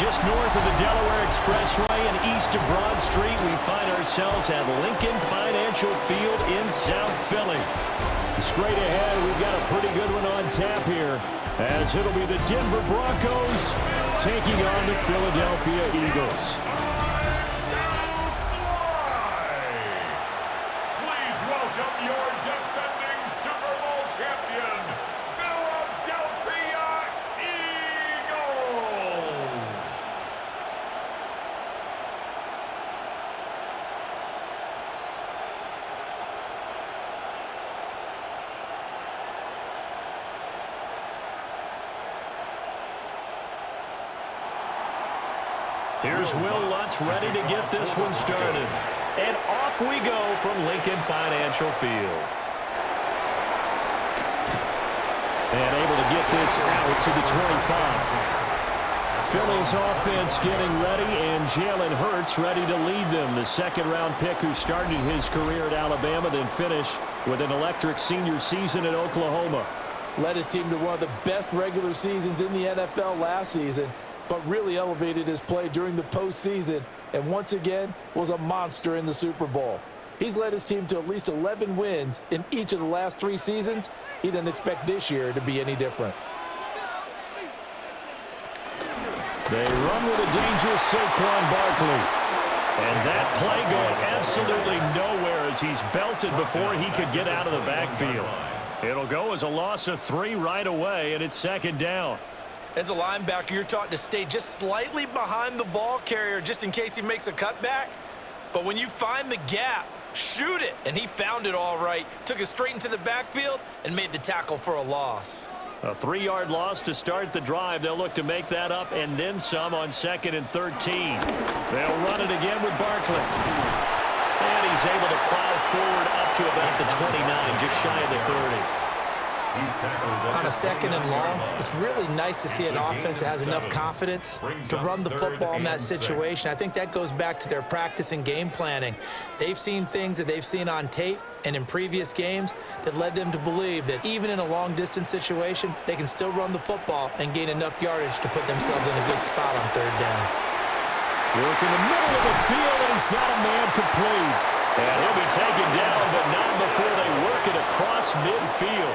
Just north of the Delaware Expressway and east of Broad Street, we find ourselves at Lincoln Financial Field in South Philly. Straight ahead, we've got a pretty good one on tap here, as it'll be the Denver Broncos taking on the Philadelphia Eagles. Please welcome your defending Super Bowl champion, Philadelphia Eagles. Here's Will Lutz ready to get this one started. And off we go from Lincoln Financial Field. And able to get this out to the 25. Philly's offense getting ready, and Jalen Hurts ready to lead them. The second-round pick who started his career at Alabama, then finished with an electric senior season at Oklahoma. Led his team to one of the best regular seasons in the NFL last season, but really elevated his play during the postseason, and once again was a monster in the Super Bowl. He's led his team to at least 11 wins in each of the last 3 seasons. He didn't expect this year to be any different. They run with a dangerous Saquon Barkley. And that play going absolutely nowhere as he's belted before he could get out of the backfield. It'll go as a loss of 3 right away, and it's second down. As a linebacker, you're taught to stay just slightly behind the ball carrier just in case he makes a cutback. But when you find the gap, shoot it. And he found it all right. Took it straight into the backfield and made the tackle for a loss. A 3-yard loss to start the drive. They'll look to make that up and then some on 2nd and 13. They'll run it again with Barkley. And he's able to plow forward up to about the 29, just shy of the 30. On a 2nd and long, it's really nice to see an offense that has enough confidence to run the football in that situation. I think that goes back to their practice and game planning. They've seen things that they've seen on tape and in previous games that led them to believe that even in a long-distance situation, they can still run the football and gain enough yardage to put themselves in a good spot on 3rd down. Work in the middle of the field, and he's got a man complete. And he'll be taken down, but not before they work it across midfield.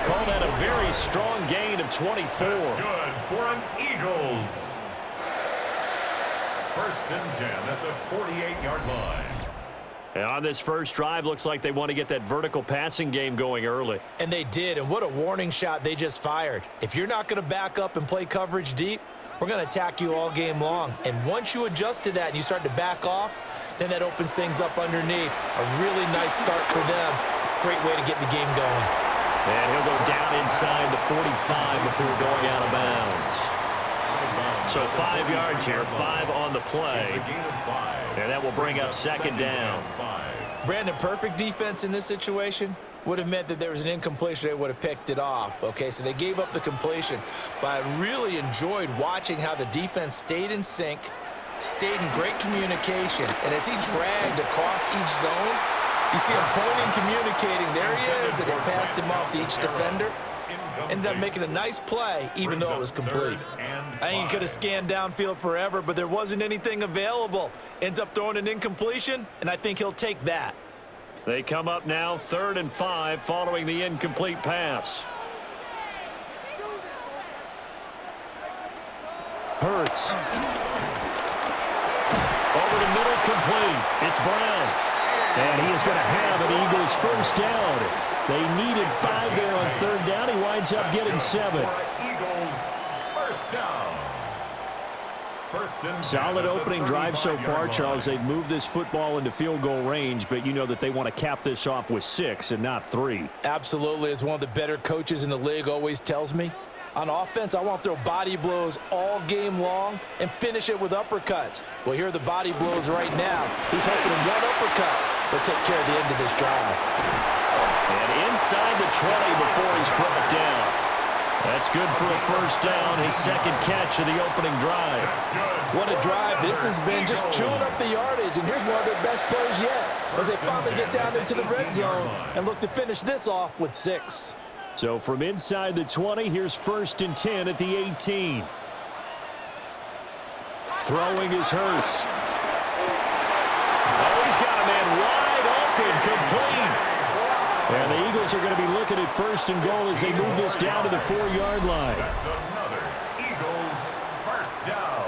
Call that a very strong gain of 24. That's good for an Eagles. 1st and 10 at the 48-yard line. And on this first drive, looks like they want to get that vertical passing game going early. And they did, and what a warning shot they just fired. If you're not going to back up and play coverage deep, we're going to attack you all game long. And once you adjust to that and you start to back off, then that opens things up underneath. A really nice start for them. Great way to get the game going. And he'll go down inside the 45 before going out of bounds. So 5 yards here, 5 on the play. And that will bring up 2nd down. Brandon, perfect defense in this situation would have meant that there was an incompletion. They would have picked it off. Okay, so they gave up the completion. But I really enjoyed watching how the defense stayed in sync, stayed in great communication. And as he dragged across each zone, you see him pointing, communicating. There he is, and they passed him off to each defender. Ended up making a nice play, even though it was complete. I think he could have scanned downfield forever, but there wasn't anything available. Ends up throwing an incompletion, and I think he'll take that. They come up now 3rd and 5 following the incomplete pass. Hurts. Over the middle, complete. It's Brown. And he is going to have an Eagles first down. They needed 5 there on 3rd down. He winds up getting 7. Eagles first down. Solid opening drive so far, Charles. They've moved this football into field goal range, but you know that they want to cap this off with 6 and not 3. Absolutely. As one of the better coaches in the league always tells me, on offense, I want to throw body blows all game long and finish it with uppercuts. Well, here are the body blows right now. He's hoping one uppercut will take care of the end of this drive. And inside the 20 before he's brought down. That's good for a first down, his 2nd catch of the opening drive. What a drive this has been, just chewing up the yardage. And here's one of their best plays yet as they finally get down into the red zone and look to finish this off with 6. So from inside the 20, here's 1st and 10 at the 18. Throwing is Hurts. Oh, he's got a man wide open, complete. And the Eagles are going to be looking at 1st and goal as they move this down to the 4-yard line. That's another Eagles first down.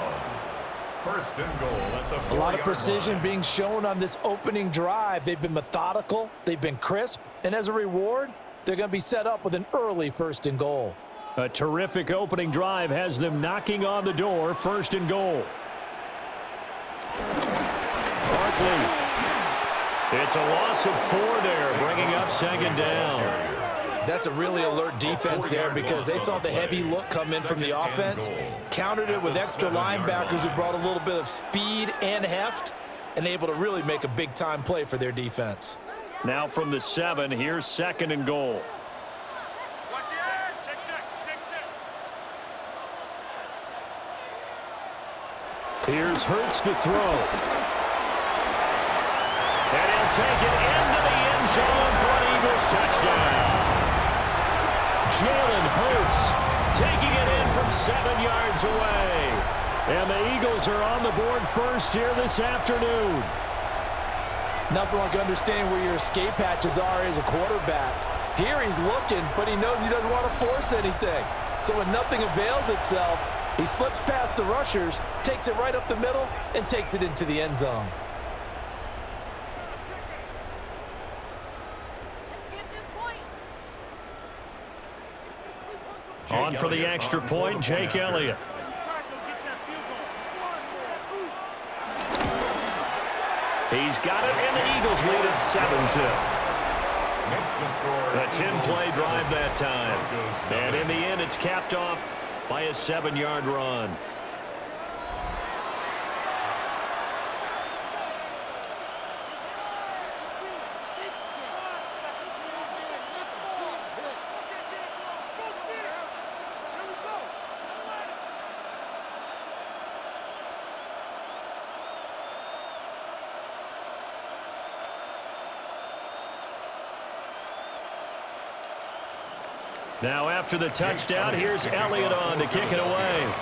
1st and goal at the 4-yard line. A lot of precision being shown on this opening drive. They've been methodical, they've been crisp, and as a reward, they're going to be set up with an early 1st and goal. A terrific opening drive has them knocking on the door. 1st and goal. Barkley. It's a loss of 4 there, bringing up 2nd down. That's a really alert defense there because they saw the heavy look come in from the offense, countered it with extra linebackers who brought a little bit of speed and heft, and able to really make a big-time play for their defense. Now from the 7, here's 2nd and goal. Here's Hurts to throw. And he'll take it into the end zone for an Eagles touchdown. Jalen Hurts taking it in from 7 yards away. And the Eagles are on the board first here this afternoon. Nothing like understanding where your escape hatches are as a quarterback. Here he's looking, but he knows he doesn't want to force anything. So when nothing avails itself, he slips past the rushers, takes it right up the middle, and takes it into the end zone. On for the extra point, Jake Elliott. He's got it, and the Eagles lead at 7-zip. A 10-play drive that time. And in the end, it's capped off by a 7-yard run. Now after the touchdown, here's Elliott on to kick it away.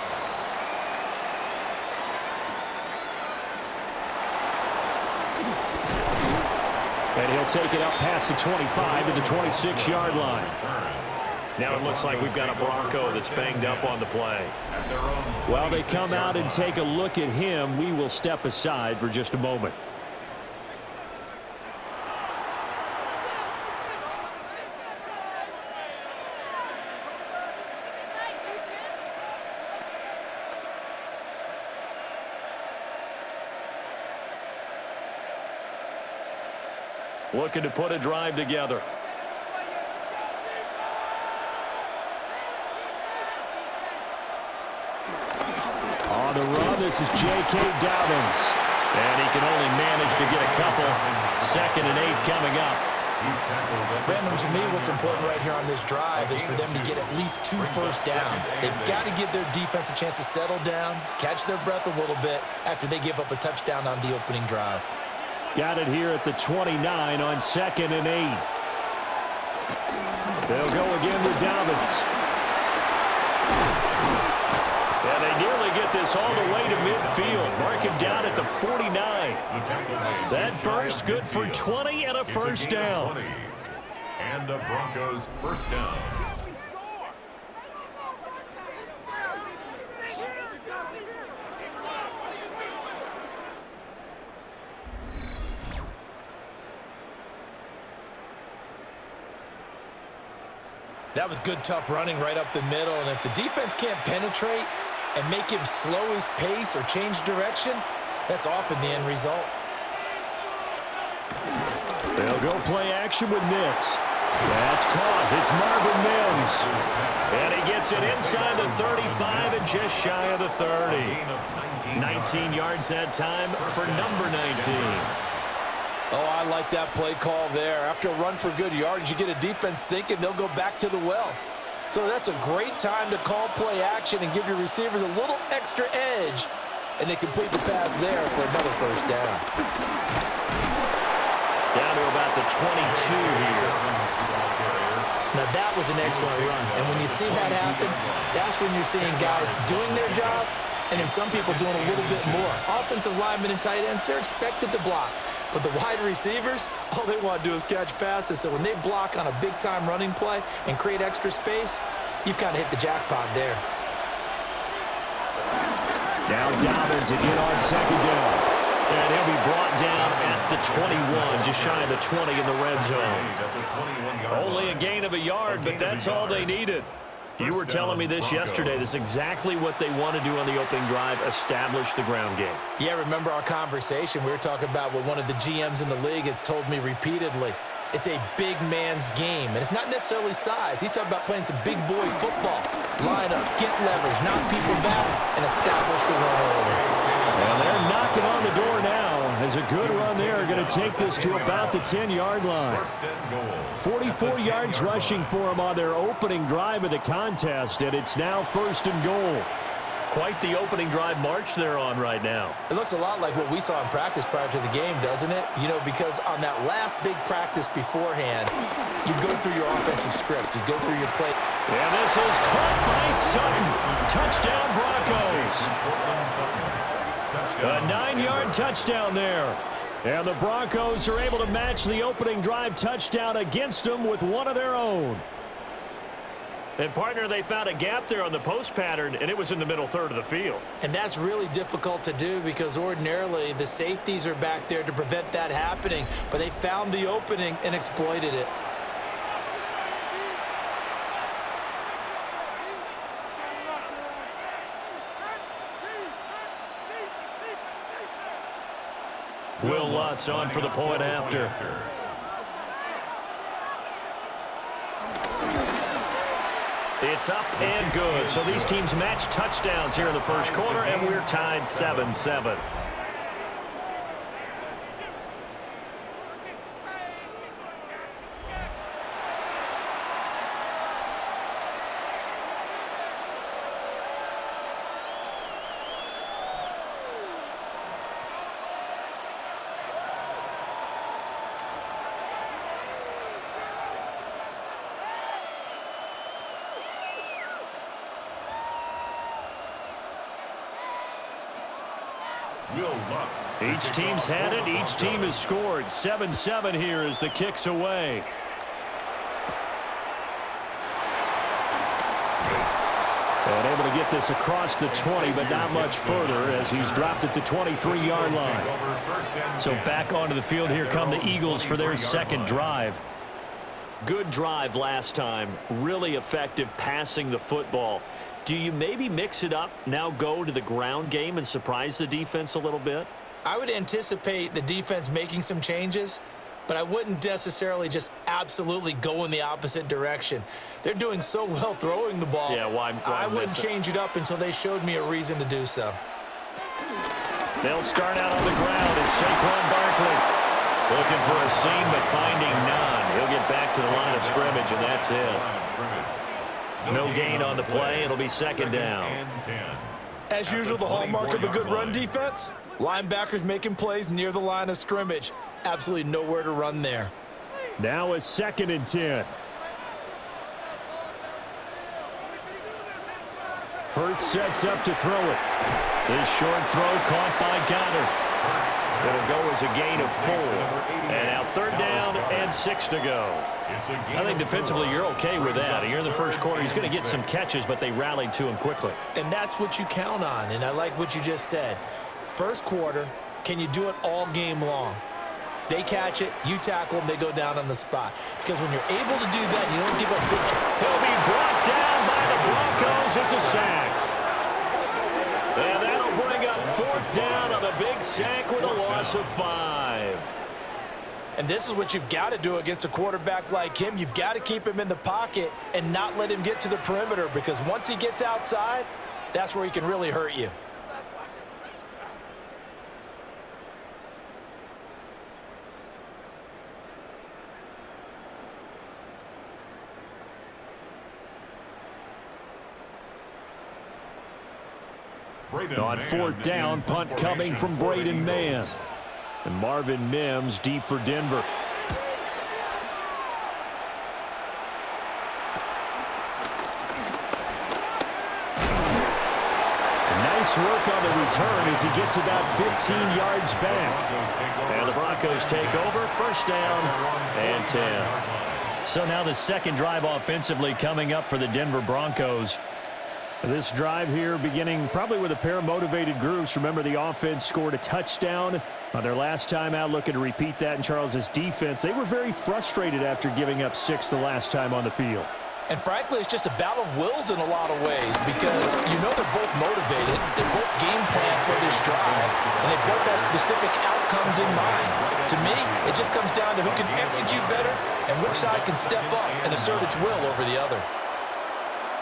And he'll take it up past the 25 to the 26-yard line. Now it looks like we've got a Bronco that's banged up on the play. While they come out and take a look at him, we will step aside for just a moment. Looking to put a drive together. On the run, this is J.K. Dobbins. And he can only manage to get a couple. 2nd and 8 coming up. Brandon, to me, what's important right here on this drive is for them to get at least 2 first downs. They've got to give their defense a chance to settle down, catch their breath a little bit after they give up a touchdown on the opening drive. Got it here at the 29 on 2nd and 8. They'll go again with Dobbins. And they nearly get this all the way to midfield. Mark him down at the 49. That burst good for 20 and a first down. And the Broncos first down. That was good, tough running right up the middle. And if the defense can't penetrate and make him slow his pace or change direction, that's often the end result. They'll go play action with Nix. That's caught. It's Marvin Mims. And he gets it inside the 35 and just shy of the 30. 19 yards that time for number 19. Oh, I like that play call there. After a run for good yards, you get a defense thinking they'll go back to the well. So that's a great time to call play action and give your receivers a little extra edge. And they complete the pass there for another first down. Down to about the 22 here. Now that was an excellent run. And when you see that happen, that's when you're seeing guys doing their job and then some people doing a little bit more. Offensive linemen and tight ends, they're expected to block. But the wide receivers, all they want to do is catch passes. So when they block on a big-time running play and create extra space, you've kind of hit the jackpot there. Now Dobbins again on second down. And he'll be brought down at the 21, just shy of the 20 in the red zone. Only a gain of a yard, but that's all they needed. You were telling me this yesterday. This is exactly what they want to do on the opening drive, establish the ground game. Yeah, remember our conversation? We were talking about what one of the GMs in the league has told me repeatedly. It's a big man's game, and it's not necessarily size. He's talking about playing some big boy football. Line up, get leverage, knock people back, and establish the run early. Well, they're knocking on the door now. As a good run there, going to take this to about the 10-yard line. 44 yards rushing for them on their opening drive of the contest, and it's now 1st and goal. Quite the opening drive march they're on right now. It looks a lot like what we saw in practice prior to the game, doesn't it? You know, because on that last big practice beforehand, you go through your offensive script. You go through your play. And this is caught by Sutton. Touchdown, Broncos. A 9-yard touchdown there. And the Broncos are able to match the opening drive touchdown against them with one of their own. And, partner, they found a gap there on the post pattern, and it was in the middle third of the field. And that's really difficult to do because ordinarily the safeties are back there to prevent that happening. But they found the opening and exploited it. Will Lutz on for the point after. It's up and good. So these teams match touchdowns here in the first quarter, and we're tied 7-7. Each team's had it. Each team has scored. 7-7 here as the kick's away. And able to get this across the 20, but not much further as he's dropped at the 23-yard line. So back onto the field here come the Eagles for their second drive. Good drive last time. Really effective passing the football. Do you maybe mix it up, now go to the ground game and surprise the defense a little bit? I would anticipate the defense making some changes, but I wouldn't necessarily just absolutely go in the opposite direction. They're doing so well throwing the ball. Yeah, why I wouldn't change it up until they showed me a reason to do so. They'll start out on the ground as Saquon Barkley looking for a seam but finding none. He'll get back to the line of scrimmage, and that's it. No gain on the play. It'll be second down. As usual, the hallmark of a good run defense, linebackers making plays near the line of scrimmage. Absolutely nowhere to run there. Now a 2nd and 10. Hurts sets up to throw it. This short throw caught by Goddard. It'll go as a gain of 4. And now 3rd down and 6 to go. I think defensively you're okay with that. Here in the first quarter, he's going to get some catches, but they rallied to him quickly. And that's what you count on, and I like what you just said. First quarter, can you do it all game long? They catch it, you tackle them, they go down on the spot. Because when you're able to do that, you don't give up big. He'll be brought down by the Broncos. It's a sack. And that'll bring up 4th down on the big sack with a loss of 5. And this is what you've got to do against a quarterback like him. You've got to keep him in the pocket and not let him get to the perimeter, because once he gets outside, that's where he can really hurt you. On 4th down, punt coming from Braden Mann. And Marvin Mims deep for Denver. A Nice work on the return as he gets about 15 yards back. And the Broncos take over, first down and 10. So now the second drive offensively coming up for the Denver Broncos. This drive here beginning probably with a pair of motivated groups. Remember, the offense scored a touchdown on their last time out, looking to repeat that in Charles's defense. They were very frustrated after giving up 6 the last time on the field. And frankly, it's just a battle of wills in a lot of ways because you know they're both motivated, they're both game planned for this drive, and they both have specific outcomes in mind. To me, it just comes down to who can execute better and which side can step up and assert its will over the other.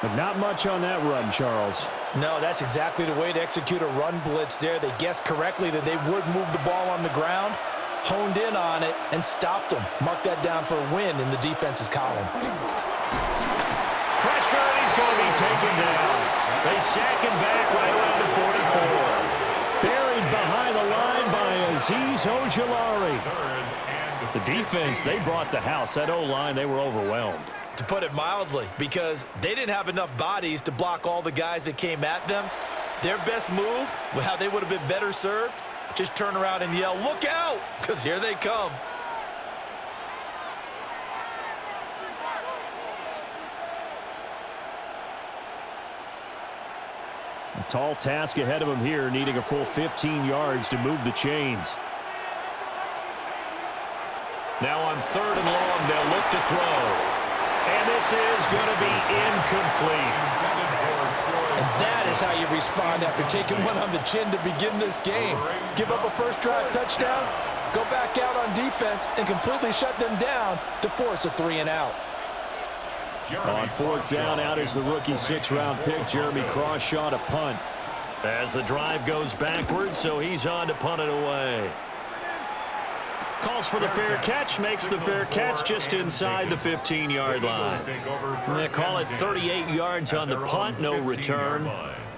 But not much on that run, Charles. No, that's exactly the way to execute a run blitz there. They guessed correctly that they would move the ball on the ground, honed in on it, and stopped them. Mark that down for a win in the defense's column. Pressure, and he's going to be taken down. They sack him back right around the 44. Buried behind the line by Azeez Ojulari. The defense, they brought the house. That O-line, they were overwhelmed. To put it mildly, because they didn't have enough bodies to block all the guys that came at them. Their best move, how they would have been better served, just turn around and yell, "Look out!" because here they come. A tall task ahead of him here, needing a full 15 yards to move the chains. Now on 3rd and long, they'll look to throw. And this is going to be incomplete. And that is how you respond after taking one on the chin to begin this game. Give up a first drive touchdown, go back out on defense, and completely shut them down to force a 3-and-out. On 4th down, out is the rookie 6th-round pick, Jeremy Crawshaw, to punt. As the drive goes backwards, so he's on to punt it away. Calls for the fair catch, makes the fair catch just inside the 15-yard line. They call it 38 yards on the punt, no return.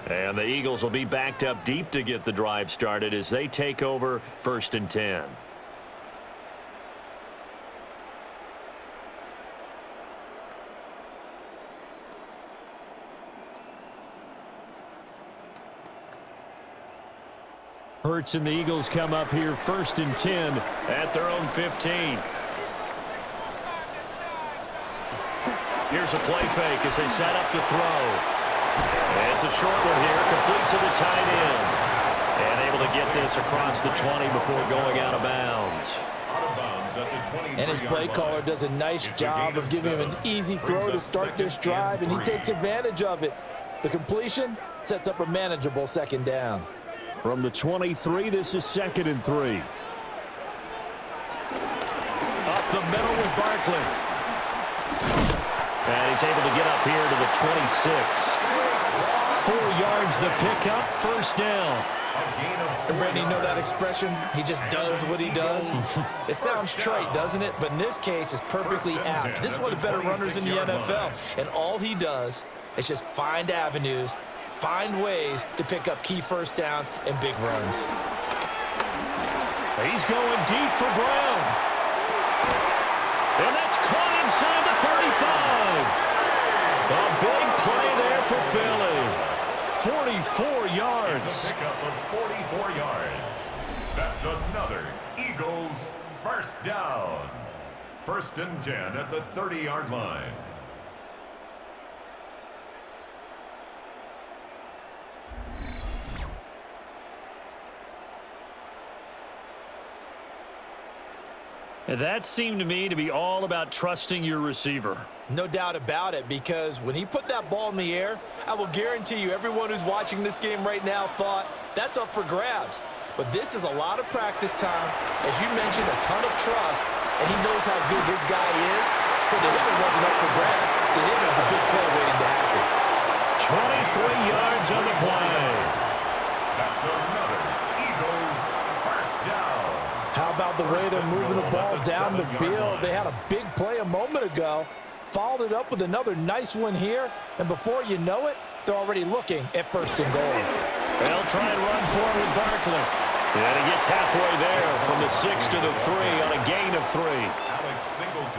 And the Eagles will be backed up deep to get the drive started as they take over 1st and 10. Hurts and the Eagles come up here 1st and 10 at their own 15. Here's a play fake as they set up to throw. And it's a short one here, complete to the tight end. And able to get this across the 20 before going out of bounds. And his play caller does a nice job of giving him an easy throw to start this drive, and he takes advantage of it. The completion sets up a manageable 2nd down. From the 23, this is 2nd and 3. Up the middle with Barkley. And he's able to get up here to the 26. 4 yards the pickup, 1st down. And Brandon, you know that expression? He just does what he does. It sounds trite, doesn't it? But in this case, it's perfectly apt. This is one of the better runners in the NFL. And all he does is just find avenues, find ways to pick up key 1st downs and big runs. He's going deep for Brown. And that's caught inside the 35. A big play there for Philly. 44 yards. Pick up of 44 yards. That's another Eagles 1st down. 1st and 10 at the 30-yard line. That seemed to me to be all about trusting your receiver. No doubt about it, because when he put that ball in the air, I will guarantee you everyone who's watching this game right now thought that's up for grabs. But this is a lot of practice time. As you mentioned, a ton of trust, and he knows how good his guy is. So to him, it wasn't up for grabs. To him, it was a big play waiting to happen. 23 yards on the play. That's another Eagles 1st down. How about the way they're moving the ball down the field? They had a big play a moment ago, followed it up with another nice one here, and before you know it, they're already looking at 1st and goal. They'll try and run forward with Barkley. And he gets halfway there from the 6 to the 3 on a gain of 3.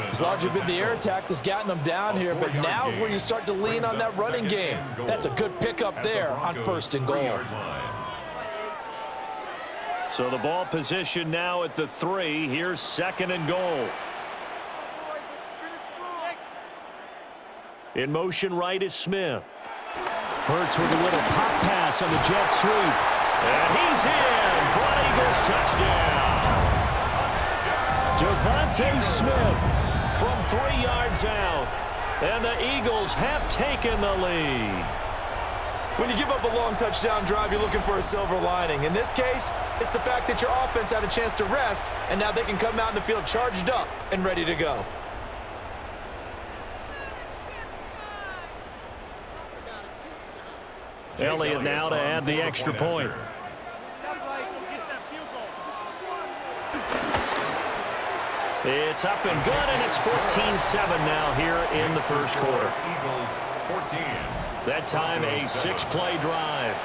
It's largely been the air attack that's gotten them down here, but now is where you start to lean on that running game. That's a good pickup there on 1st and goal. So the ball position now at the 3. Here's 2nd and goal. In motion right is Smith. Hurts with a little pop pass on the jet sweep. And he's in for an Eagles touchdown. Devontae Smith from 3 yards out. And the Eagles have taken the lead. When you give up a long touchdown drive, you're looking for a silver lining. In this case, it's the fact that your offense had a chance to rest, and now they can come out in the field charged up and ready to go. Elliott now to add the extra point. It's up and good, and it's 14-7 now here in the first quarter. That time a 6-play drive.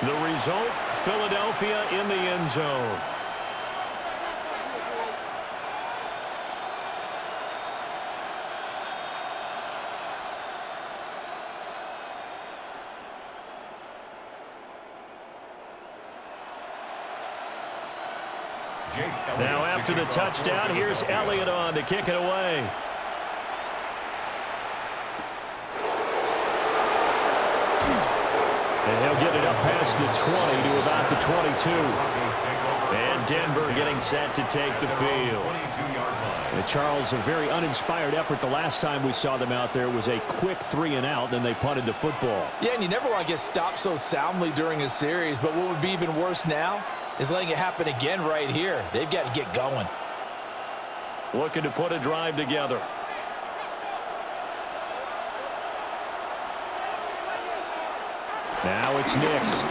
The result, Philadelphia in the end zone. Now after the touchdown, here's Elliott on to kick it away. And he'll get it up past the 20 to about the 22. And Denver getting set to take the field. And Charles, a very uninspired effort the last time we saw them out there was a quick 3 and out, then they punted the football. Yeah, and you never want to get stopped so soundly during a series, but what would be even worse now is letting it happen again right here. They've got to get going. Looking to put a drive together. Now it's Nix.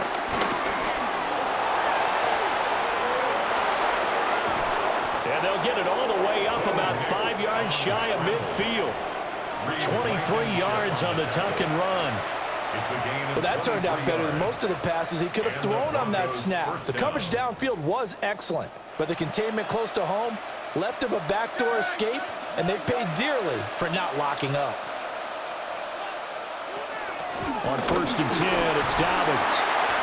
And they'll get it all the way up about 5 yards shy of midfield. 23 yards on the tuck and run. Well, that turned out better than most of the passes he could have thrown on that snap. The coverage downfield was excellent, but the containment close to home left him a backdoor escape, and they paid dearly for not locking up. On 1st and 10, it's Dobbins.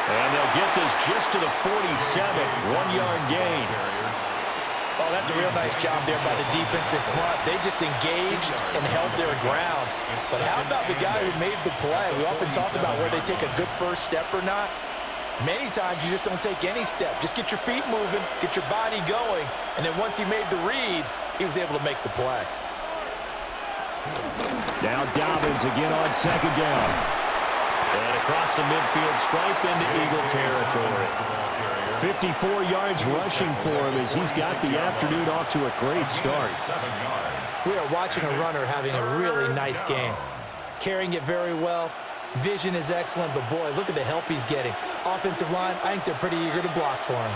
And they'll get this just to the 47, 1-yard gain. Oh, that's a real nice job there by the defensive front. They just engaged and held their ground. But how about the guy who made the play? We often talk about where they take a good first step or not. Many times you just don't take any step. Just get your feet moving, get your body going, and then once he made the read, he was able to make the play. Now Dobbins again on 2nd down. And across the midfield stripe into Eagle territory. 54 yards rushing for him as he's got the afternoon off to a great start. We are watching a runner having a really nice game. Carrying it very well. Vision is excellent, but boy, look at the help he's getting. Offensive line, I think they're pretty eager to block for him.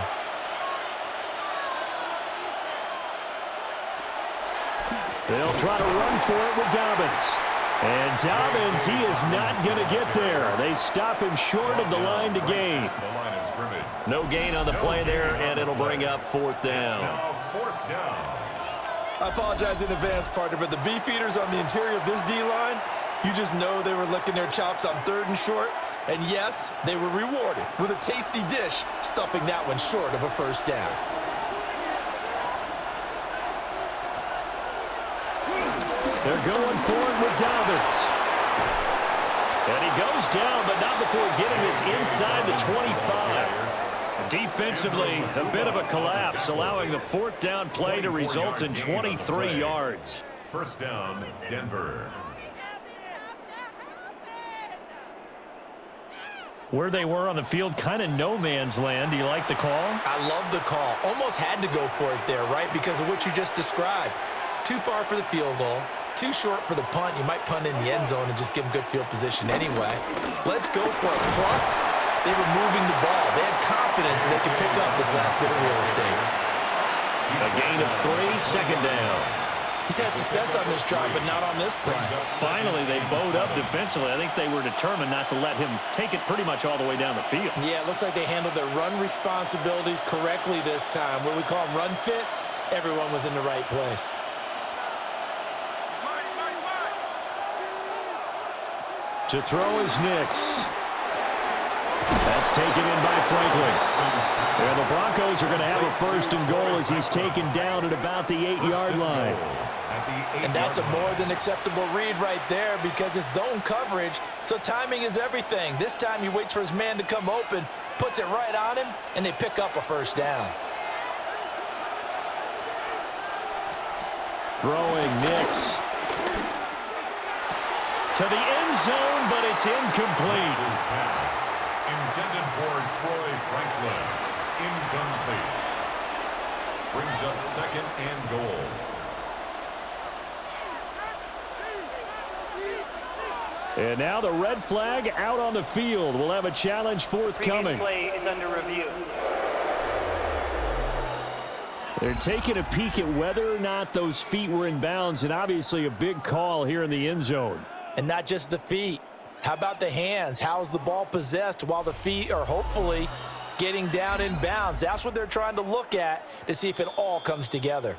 They'll try to run for it with Dobbins. And Dobbins, he is not going to get there. They stop him short of the line to gain. No gain on the play there, and it'll bring up 4th down. I apologize in advance, partner, but the beefeaters on the interior of this D-line, you just know they were licking their chops on 3rd and short. And yes, they were rewarded with a tasty dish, stuffing that one short of a 1st down. They're going for it with Dobbins. And he goes down, but not before getting this inside the 25. Defensively, a bit of a collapse, allowing the 4th down play to result in 23 yards. 1st down, Denver. Where they were on the field, kind of no man's land. Do you like the call? I love the call. Almost had to go for it there, right? Because of what you just described. Too far for the field goal. Too short for the punt. You might punt in the end zone and just give them good field position anyway. Let's go for it. Plus, they were moving the ball. They had confidence that they could pick up this last bit of real estate. A gain of 3, 2nd down. He's had success on this drive, but not on this play. Finally, they bowed up defensively. I think they were determined not to let him take it pretty much all the way down the field. Yeah, it looks like they handled their run responsibilities correctly this time. What we call them run fits, everyone was in the right place. To throw is Nix. That's taken in by Franklin. And the Broncos are going to have a 1st and goal as he's taken down at about the 8-yard line. And that's a more than acceptable read right there because it's zone coverage, so timing is everything. This time he waits for his man to come open, puts it right on him, and they pick up a 1st down. Throwing Nix. To the end zone, but it's incomplete. Intended for Troy Franklin. Incomplete. Brings up 2nd and goal. And now the red flag out on the field. We'll have a challenge forthcoming. Play is under review. They're taking a peek at whether or not those feet were in bounds, and obviously a big call here in the end zone. And not just the feet. How about the hands? How's the ball possessed while the feet are hopefully getting down in bounds? That's what they're trying to look at to see if it all comes together.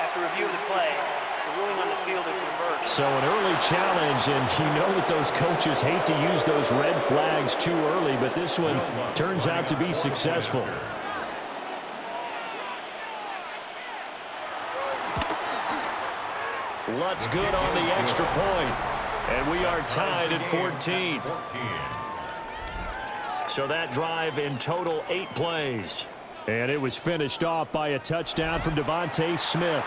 After review of the play, the ruling on the field is reversed. So an early challenge, and you know that those coaches hate to use those red flags too early, but this one turns out to be successful. Lutz good on the extra point. And we are tied at 14. So that drive in total 8 plays. And it was finished off by a touchdown from Devontae Smith.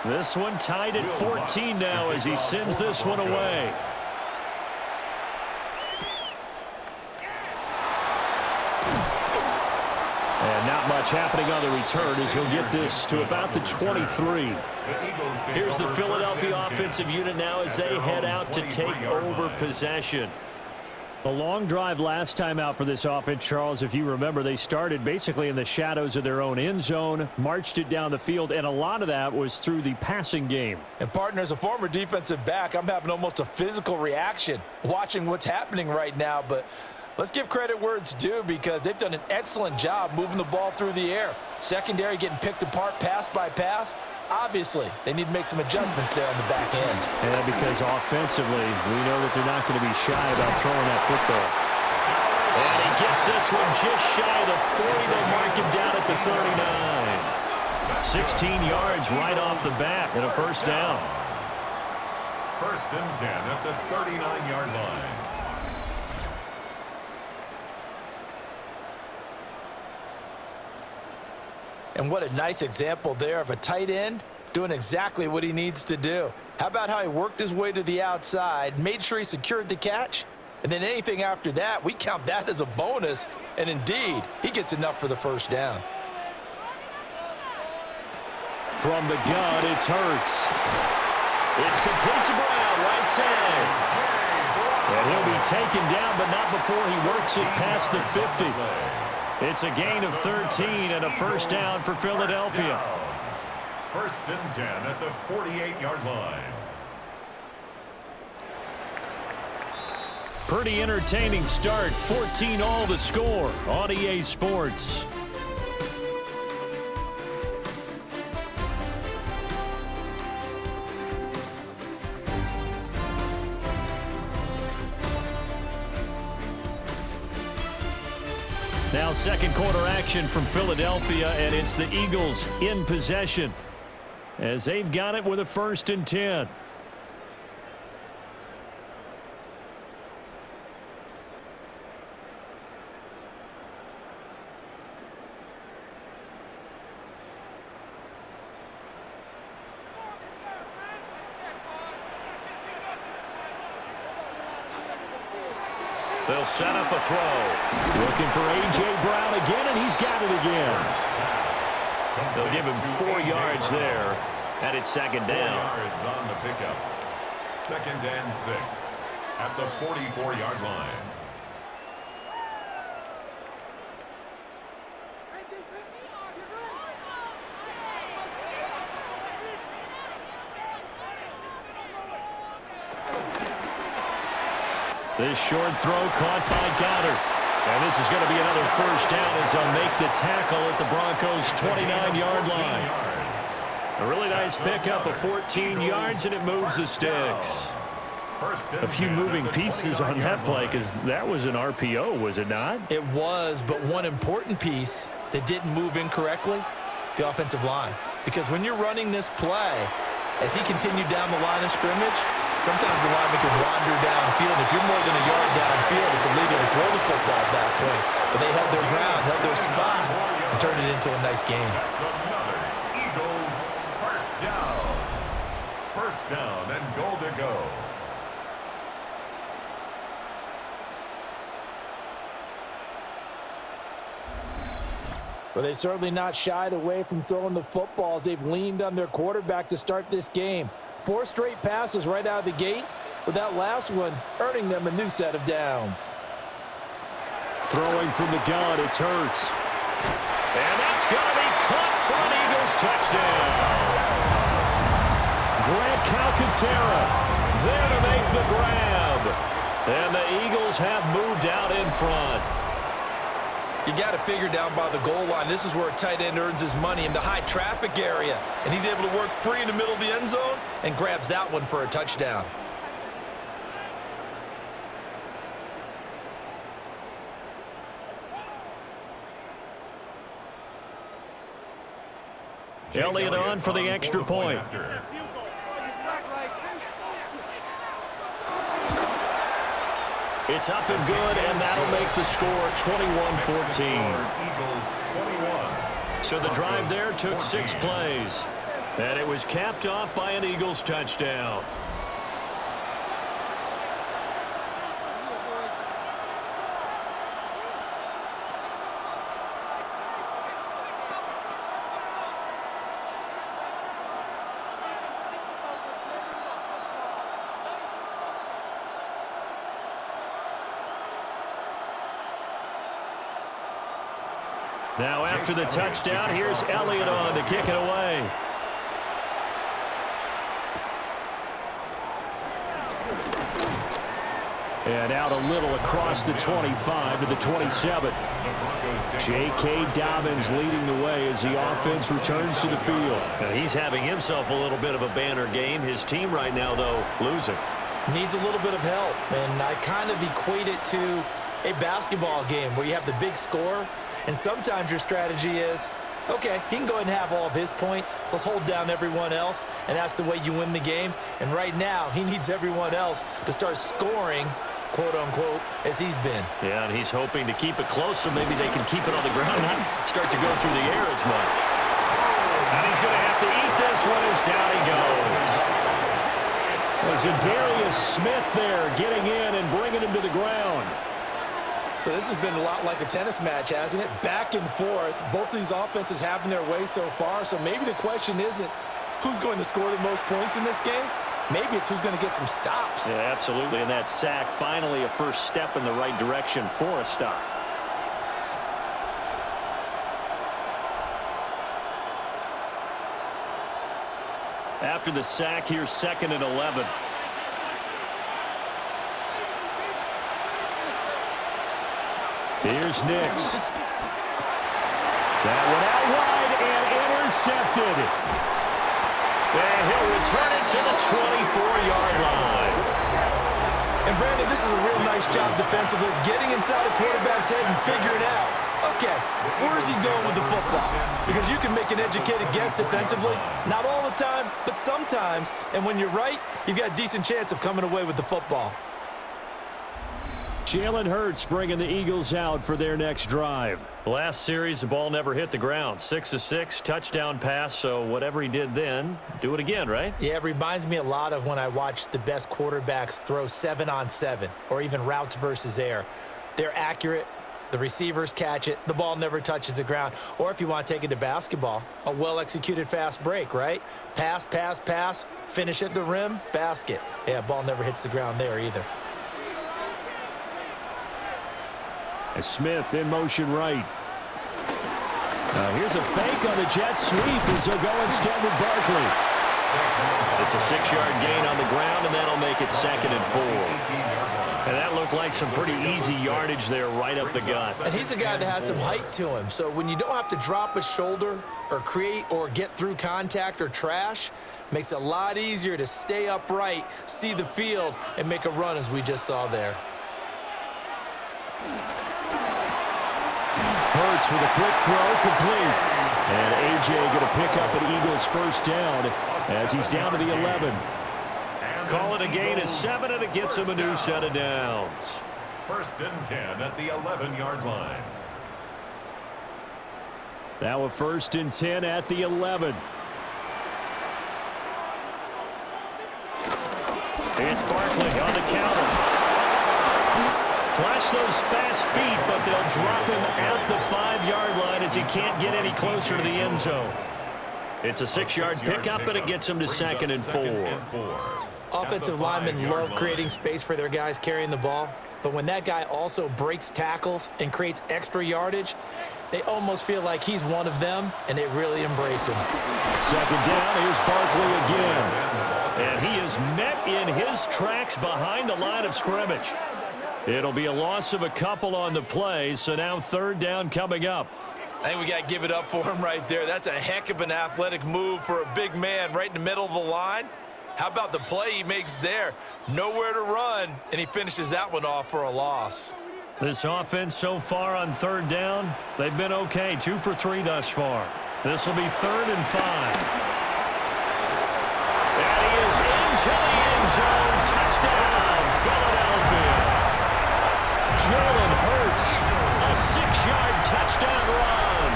This one tied at 14 now as he sends this one away. And not much happening on the return as he'll get this to about the 23. Here's the Philadelphia offensive unit now as they head out to take over possession. A long drive last time out for this offense, Charles. If you remember, they started basically in the shadows of their own end zone, marched it down the field, and a lot of that was through the passing game. And, partner, as a former defensive back, I'm having almost a physical reaction watching what's happening right now. But let's give credit where it's due because they've done an excellent job moving the ball through the air. Secondary getting picked apart pass by pass. Obviously, they need to make some adjustments there on the back end. Yeah, because offensively, we know that they're not going to be shy about throwing that football. And he gets this one just shy of the 40. They'll mark him down at the 39. 16 yards right off the bat and a 1st down. 1st and 10 at the 39-yard line. And what a nice example there of a tight end doing exactly what he needs to do. How about how he worked his way to the outside, made sure he secured the catch, and then anything after that, we count that as a bonus. And indeed, he gets enough for the 1st down. From the gun, it's Hurts. It's complete to Brown, right side. And he'll be taken down, but not before he works it past the 50. It's a gain of 13 and a 1st down for Philadelphia. 1st and 10 at the 48-yard line. Pretty entertaining start. 14-all to score on EA Sports. Now 2nd quarter action from Philadelphia, and it's the Eagles in possession as they've got it with a 1st and 10. They'll set up a throw. Looking for A.J. Brown again, and he's got it again. They'll give him 4 yards there, and it's second down. 4 yards on the pickup. 2nd and 6 at the 44-yard line. This short throw caught by Goddard. And this is going to be another first down as they'll make the tackle at the Broncos' 29-yard line. A really nice pickup of 14 yards, and it moves the sticks. A few moving pieces on that play because that was an RPO, was it not? It was, but one important piece that didn't move incorrectly, the offensive line. Because when you're running this play, as he continued down the line of scrimmage, sometimes the lineman can wander downfield. If you're more than a yard downfield, it's illegal to throw the football at that point. But they held their ground, held their spot, and turned it into a nice game. That's another Eagles first down. First down and goal to go. But they've certainly not shied away from throwing the footballs. They've leaned on their quarterback to start this game. 4 straight passes right out of the gate, with that last one earning them a new set of downs. Throwing from the gun, it's Hurts. And that's going to be caught for an Eagles touchdown. Grant Calcaterra there to make the grab. And the Eagles have moved out in front. You got to figure down by the goal line. This is where a tight end earns his money, in the high traffic area. And he's able to work free in the middle of the end zone and grabs that one for a touchdown. Elliott on for the extra point. It's up and good, and that'll make the score 21-14. So the drive there took 6 plays, and it was capped off by an Eagles touchdown. Now after the touchdown, here's Elliott on to kick it away. And out a little across the 25 to the 27. J.K. Dobbins leading the way as the offense returns to the field. And he's having himself a little bit of a banner game. His team right now, though, losing. Needs a little bit of help, and I kind of equate it to a basketball game where you have the big score. And sometimes your strategy is, okay, he can go ahead and have all of his points. Let's hold down everyone else, and that's the way you win the game. And right now, he needs everyone else to start scoring, quote-unquote, as he's been. Yeah, and he's hoping to keep it close so maybe they can keep it on the ground, not start to go through the air as much. And he's going to have to eat this one as down he goes. Zadarius Smith there getting in and bringing him to the ground. So this has been a lot like a tennis match, hasn't it? Back and forth. Both of these offenses having their way so far. So maybe the question isn't who's going to score the most points in this game. Maybe it's who's going to get some stops. Yeah, absolutely. And that sack, finally a first step in the right direction for a stop. After the sack, here's 2nd and 11. Here's Nix. That one out wide and intercepted. And he'll return it to the 24-yard line. And Brandon, this is a real nice job defensively, getting inside the quarterback's head and figuring out, okay, where's he going with the football? Because you can make an educated guess defensively, not all the time, but sometimes. And when you're right, you've got a decent chance of coming away with the football. Jalen Hurts bringing the Eagles out for their next drive. Last series, the ball never hit the ground. 6 of 6, touchdown pass, so whatever he did then, do it again, right? Yeah, it reminds me a lot of when I watch the best quarterbacks throw 7-on-7 or even routes versus air. They're accurate. The receivers catch it. The ball never touches the ground. Or if you want to take it to basketball, a well-executed fast break, right? Pass, pass, pass, finish at the rim, basket. Yeah, ball never hits the ground there either. Smith in motion right. Here's a fake on the jet sweep as they'll go instead with Barkley. It's a 6-yard gain on the ground, and that'll make it 2nd and 4. And that looked like some pretty easy yardage there right up the gut. And he's a guy that has some height to him. So when you don't have to drop a shoulder or create or get through contact or trash, makes it a lot easier to stay upright, see the field, and make a run as we just saw there. Hurts with a quick throw, complete. And A.J. going to pick up an Eagles first down as he's down to the 11. Call it a gain of 7, and it gets him a new set of downs. 1st and 10 at the 11-yard line. Now a 1st and 10 at the 11. It's Barkley on the counter. Flash those fast feet, but they'll drop him at the 5-yard line as he can't get any closer to the end zone. It's a 6-yard pickup, and it gets him to 2nd and 4. Offensive linemen love creating space for their guys carrying the ball, but when that guy also breaks tackles and creates extra yardage, they almost feel like he's one of them, and they really embrace him. 2nd down, here's Barkley again. And he is met in his tracks behind the line of scrimmage. It'll be a loss of a couple on the play, so now 3rd down coming up. I think we got to give it up for him right there. That's a heck of an athletic move for a big man right in the middle of the line. How about the play he makes there? Nowhere to run, and he finishes that one off for a loss. This offense so far on 3rd down, they've been okay. 2 for 3 thus far. This will be 3rd and 5. And he is into the end zone. Touchdown, Philadelphia. Jalen Hurts, a 6-yard touchdown run.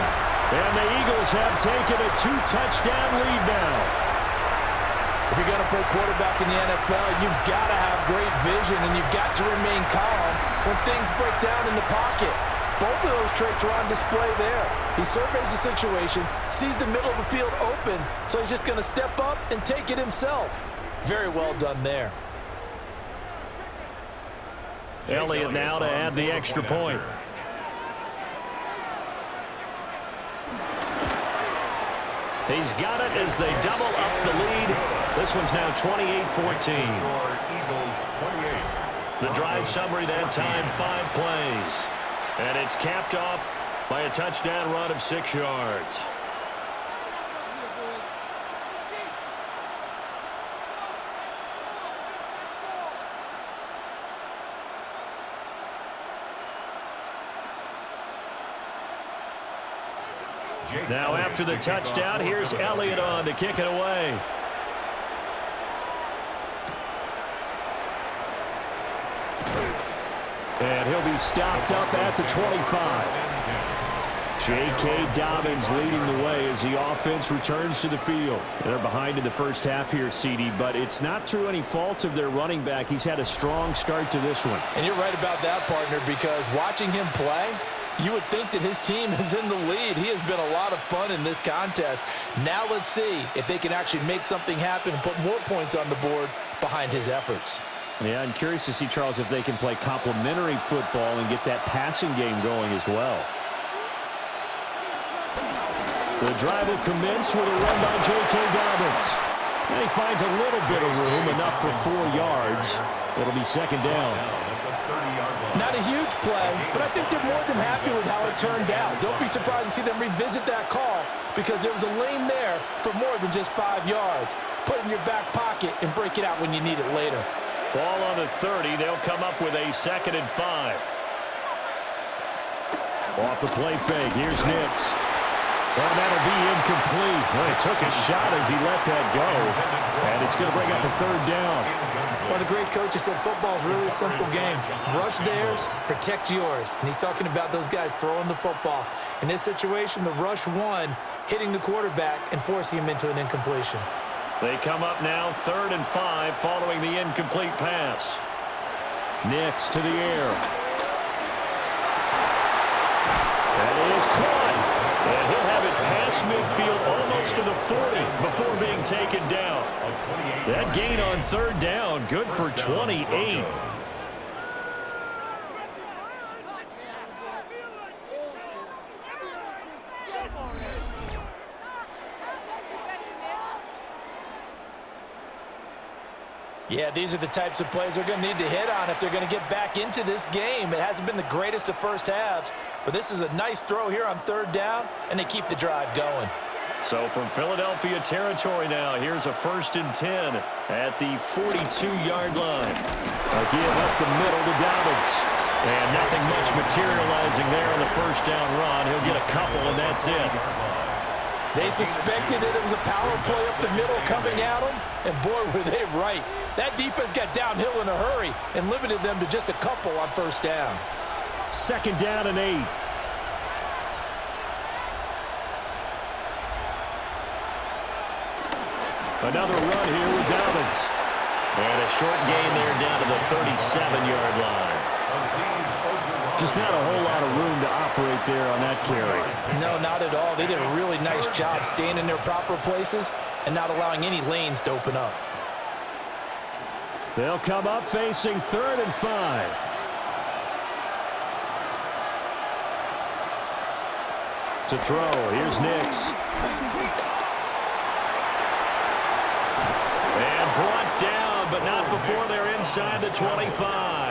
And the Eagles have taken a 2-touchdown lead now. If you're going to play quarterback in the NFL, you've got to have great vision, and you've got to remain calm when things break down in the pocket. Both of those traits are on display there. He surveys the situation, sees the middle of the field open, so he's just going to step up and take it himself. Very well done there. Elliott now to add the extra point. He's got it as they double up the lead. This one's now 28-14. The drive summary that time, 5 plays. And it's capped off by a touchdown run of 6 yards. Now after the touchdown, here's Elliott on to kick it away. And he'll be stopped up at the 25. J.K. Dobbins leading the way as the offense returns to the field. They're behind in the first half here, CD, but it's not through any fault of their running back. He's had a strong start to this one. And you're right about that, partner, because watching him play, you would think that his team is in the lead. He has been a lot of fun in this contest. Now let's see if they can actually make something happen and put more points on the board behind his efforts. Yeah, I'm curious to see, Charles, if they can play complementary football and get that passing game going as well. The drive will commence with a run by J.K. Dobbins. And he finds a little bit of room, enough for 4 yards. It'll be 2nd down. Not a huge play, but I think they're more than happy with how it turned out. Don't be surprised to see them revisit that call because there was a lane there for more than just 5 yards. Put it in your back pocket and break it out when you need it later. Ball on the 30. They'll come up with a 2nd and 5. Off the play fake. Here's Nix. Well, that'll be incomplete. Well, he took a shot as he let that go, and it's going to bring up a third down. One of the great coaches said football is really a simple game. Rush theirs, protect yours. And he's talking about those guys throwing the football. In this situation, the rush one, hitting the quarterback and forcing him into an incompletion. They come up now 3rd and 5 following the incomplete pass. Nix to the air. That is caught. And he'll have it past midfield almost to the 40 before being taken down. That gain on 3rd down, good for 28. Yeah, these are the types of plays they're going to need to hit on if they're going to get back into this game. It hasn't been the greatest of first halves, but this is a nice throw here on 3rd down, and they keep the drive going. So from Philadelphia territory now, here's a 1st and 10 at the 42-yard line. A give up the middle to Dobbins. And nothing much materializing there on the 1st down run. He'll get a couple, and that's it. They suspected that it was a power play up the middle coming at them, and boy, were they right. That defense got downhill in a hurry and limited them to just a couple on 1st down. 2nd down and 8. Another run here with Dobbins. And a short gain there down to the 37-yard line. Just not a whole lot of room to operate there on that carry. No, not at all. They did a really nice job staying in their proper places and not allowing any lanes to open up. They'll come up facing 3rd and 5. To throw, here's Nix. And brought down, but not before they're inside the 25.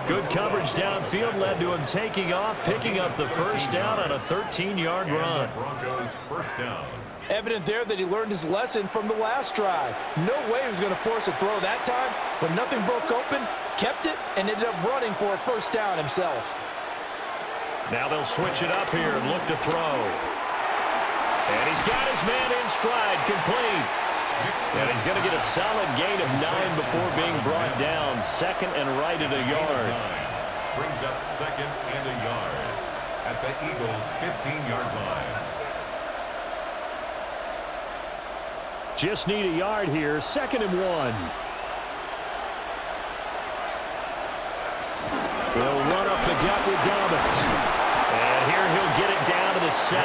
Good coverage downfield led to him taking off, picking up the 1st down on a 13-yard run. Broncos 1st down. Evident there that he learned his lesson from the last drive. No way he was going to force a throw that time. When nothing broke open, kept it, and ended up running for a 1st down himself. Now they'll switch it up here and look to throw. And he's got his man in stride, complete. And he's going to get a solid gain of 9 before being brought down. 2nd and right at a yard. Brings up 2nd and a yard at the Eagles' 15-yard line. Just need a yard here. 2nd and 1. They'll run up the gut with Dobbins. And here he'll get it down to the 7.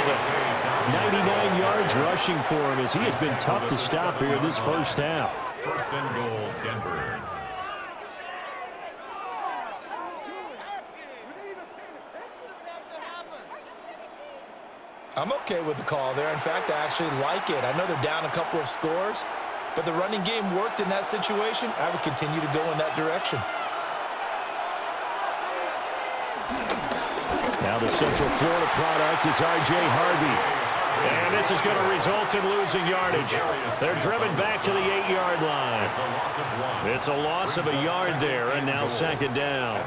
99 yards rushing for him as he has been tough to stop here this 1st half. 1st and goal, Denver. I'm okay with the call there. In fact, I actually like it. I know they're down a couple of scores, but the running game worked in that situation. I would continue to go in that direction. Now the Central Florida product is R.J. Harvey. And this is going to result in losing yardage. They're driven back to the 8-yard line. It's a loss of a yard there, and now 2nd down.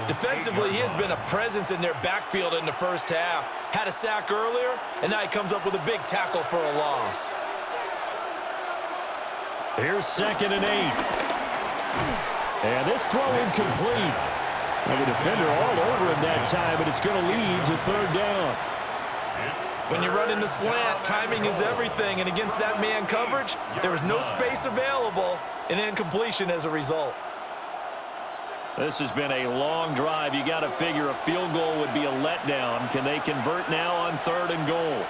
Defensively, he has been a presence in their backfield in the 1st half. Had a sack earlier, and now he comes up with a big tackle for a loss. Here's 2nd and 8. And this throw incomplete. And the defender all over him that time, but it's going to lead to 3rd down. When you run in the slant, timing is everything, and against that man coverage, there was no space available, and incompletion as a result. This has been a long drive. You got to figure a field goal would be a letdown. Can they convert now on 3rd and goal?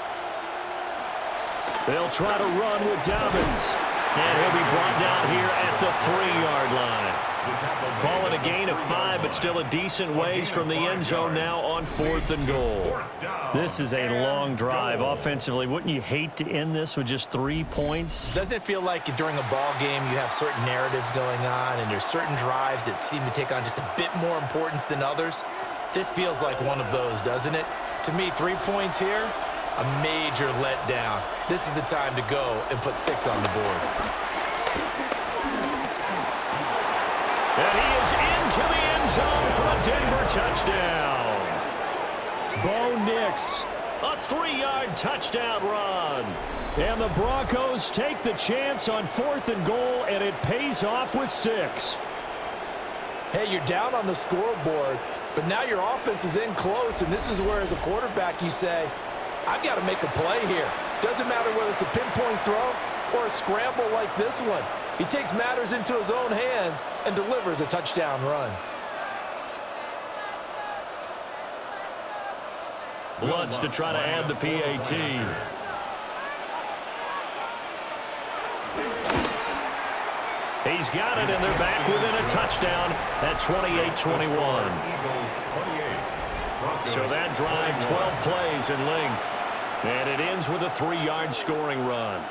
They'll try to run with Dobbins. And he'll be brought down here at the 3-yard line. Call it a gain of 5, but still a decent ways from the end zone now on 4th and goal. This is a long drive offensively. Wouldn't you hate to end this with just 3 points? Doesn't it feel like during a ball game you have certain narratives going on and there's certain drives that seem to take on just a bit more importance than others? This feels like one of those, doesn't it? To me, 3 points here, a major letdown. This is the time to go and put 6 on the board. And he is into the end zone for a Denver touchdown. Bo Nix A 3-yard touchdown run. And the Broncos take the chance on 4th and goal, and it pays off with 6. Hey, you're down on the scoreboard, but now your offense is in close, and this is where, as a quarterback, you say, I've got to make a play here. Doesn't matter whether it's a pinpoint throw or a scramble like this one. He takes matters into his own hands and delivers a touchdown run. Lutz to try to add the PAT. He's got it, and they're back within a touchdown at 28-21. So that drive, 12 plays in length. And it ends with a 3-yard scoring run.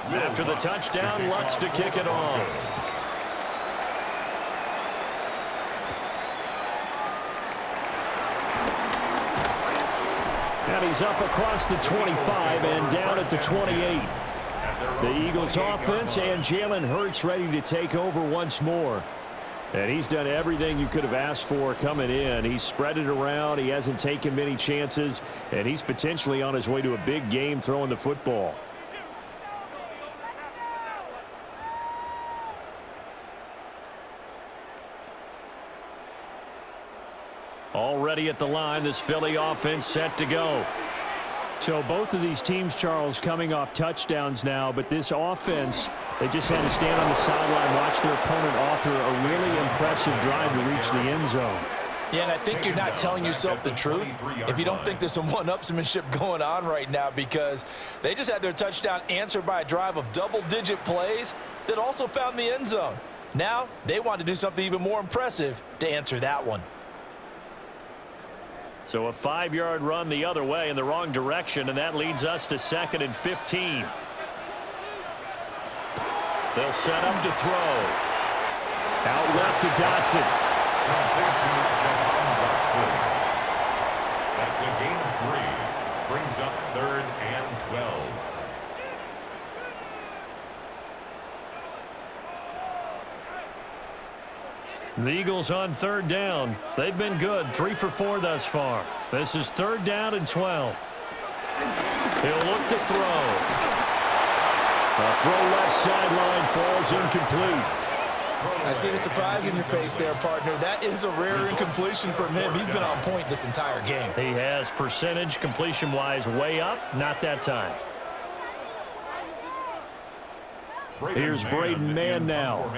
After the touchdown, Lutz to kick it off. And he's up across the 25 and down at the 28. The Eagles offense and Jalen Hurts ready to take over once more. And he's done everything you could have asked for coming in. He's spread it around. He hasn't taken many chances. And he's potentially on his way to a big game throwing the football. Already at the line, this Philly offense set to go. So both of these teams, Charles, coming off touchdowns now, but this offense, they just had to stand on the sideline, watch their opponent author a really impressive drive to reach the end zone. Yeah, and I think you're not telling yourself the truth if you don't think there's some one-upsmanship going on right now, because they just had their touchdown answered by a drive of double-digit plays that also found the end zone. Now they want to do something even more impressive to answer that one. So a 5-yard run the other way in the wrong direction, and that leads us to 2nd and 15. They'll set up to throw. Out left to Dotson. That's a gain of 3. Brings up 3rd and 12. The Eagles on 3rd down. They've been good, 3 for 4 thus far. This is 3rd down and 12. He'll look to throw. A throw left sideline falls incomplete. I see the surprise in your face there, partner. That is a rare incompletion from him. He's been on point this entire game. He has percentage completion-wise way up, not that time. Here's Braden Mann now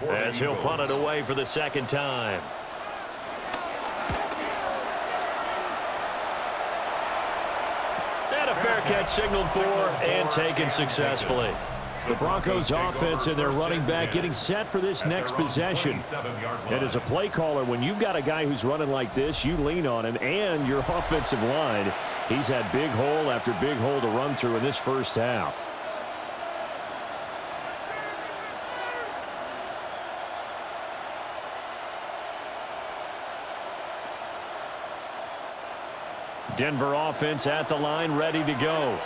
as he'll punt it away for the 2nd time. And a fair catch signaled for and taken successfully. The Broncos offense and their running back getting set for this next possession. And as a play caller, when you've got a guy who's running like this, you lean on him and your offensive line. He's had big hole after big hole to run through in this first half. Denver offense at the line, ready to go.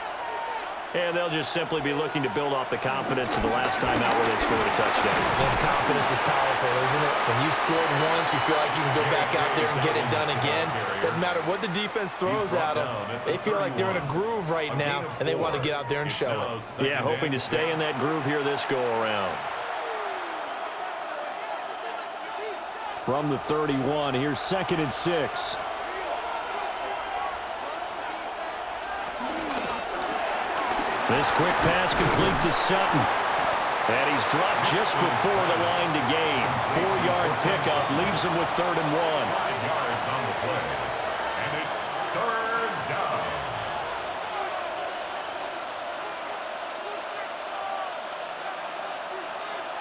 And they'll just simply be looking to build off the confidence of the last time out where they scored a touchdown. And confidence is powerful, isn't it? When you've scored once, you feel like you can go back out there and get it done again. Doesn't matter what the defense throws at them. They feel like they're in a groove right now, and they want to get out there and show it. Yeah, hoping to stay in that groove here this go-around. From the 31, here's 2nd and 6. This quick pass complete to Sutton. And he's dropped just before the line to gain. 4-yard pickup leaves him with 3rd and 1. 5 yards on the play. And it's 3rd down.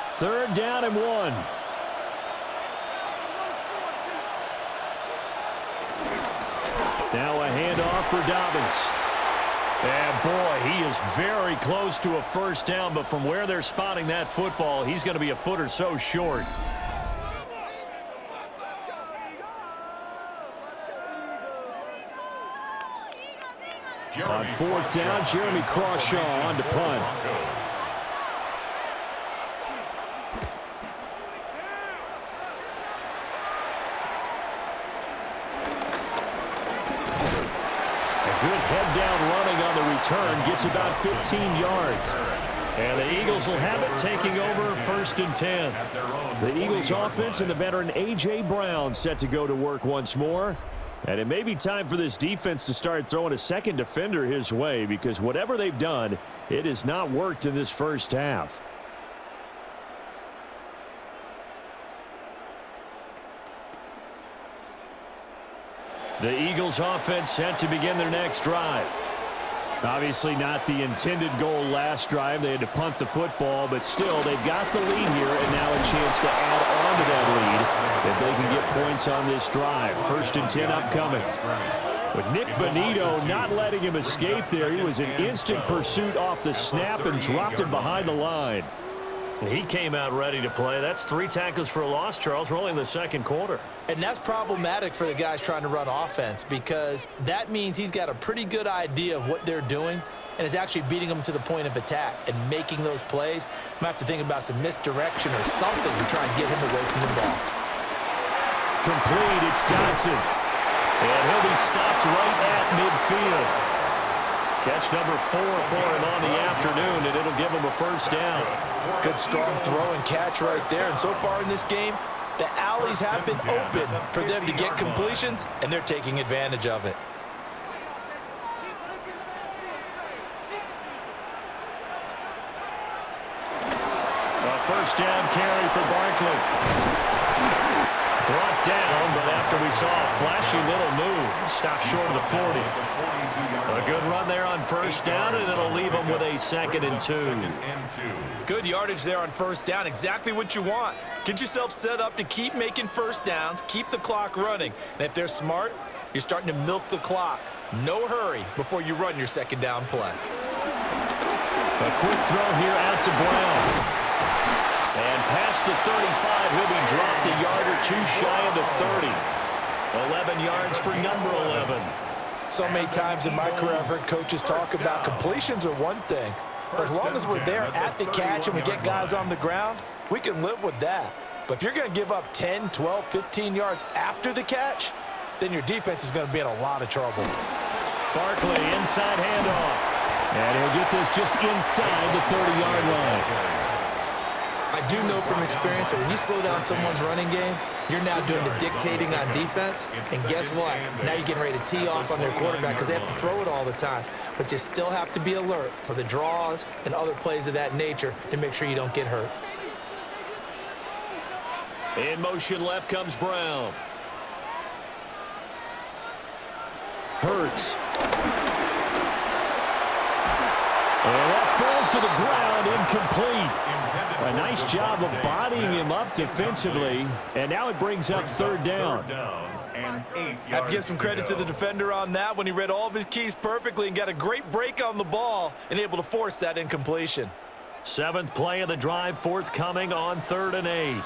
Third down and 1. Now a handoff for Dobbins. And boy, he is very close to a first down, but from where they're spotting that football, he's going to be a foot or so short. On fourth down, Jeremy Crawshaw on to punt. A good head-down running on the return. Gets about 15 yards. And the Eagles will have it, taking over 1st and 10. The Eagles offense and the veteran A.J. Brown set to go to work once more. And it may be time for this defense to start throwing a second defender his way, because whatever they've done, it has not worked in this first half. The Eagles offense set to begin their next drive. Obviously not the intended goal last drive. They had to punt the football, but still they've got the lead here and now a chance to add on to that lead if they can get points on this drive. 1st and 10 upcoming. But Nick Bonito not letting him escape there. He was in instant pursuit off the snap and dropped him behind the line. He came out ready to play. That's 3 tackles for a loss, Charles. We're only in the second quarter. And that's problematic for the guys trying to run offense, because that means he's got a pretty good idea of what they're doing and is actually beating them to the point of attack and making those plays. Might have to think about some misdirection or something to try and get him away from the ball. Complete, it's Dodson. And he'll be stopped right at midfield. Catch number 4 for him on the afternoon, and it'll give him a 1st down. Good strong throw and catch right there. And so far in this game, the alleys have been open for them to get completions, and they're taking advantage of it. A 1st down carry for Barkley. Brought down, but after we saw a flashy little move, stopped short of the 40. A good run there on 1st down, and it'll leave them with a 2nd and 2. Good yardage there on 1st down. Exactly what you want. Get yourself set up to keep making 1st downs, keep the clock running. And if they're smart, you're starting to milk the clock. No hurry before you run your 2nd down play. A quick throw here out to Brown. And past the 35, he'll be dropped a yard or 2 shy of the 30. 11 yards for number 11. So many times in my career, I've heard coaches talk about completions are one thing, but as long as we're there at the catch and we get guys on the ground, we can live with that. But if you're going to give up 10, 12, 15 yards after the catch, then your defense is going to be in a lot of trouble. Barkley, inside handoff. And he'll get this just inside the 30-yard line. I do know from experience that when you slow down someone's running game, you're now doing the dictating on defense. And guess what? Now you're getting ready to tee off on their quarterback because they have to throw it all the time. But you still have to be alert for the draws and other plays of that nature to make sure you don't get hurt. In motion left comes Brown. Hurts. And that falls to the ground, incomplete. A nice job of bodying him up defensively, and now it brings up 3rd down. Have to give some credit to the defender on that when he read all of his keys perfectly and got a great break on the ball and able to force that incompletion. 7th play of the drive forthcoming on 3rd and 8.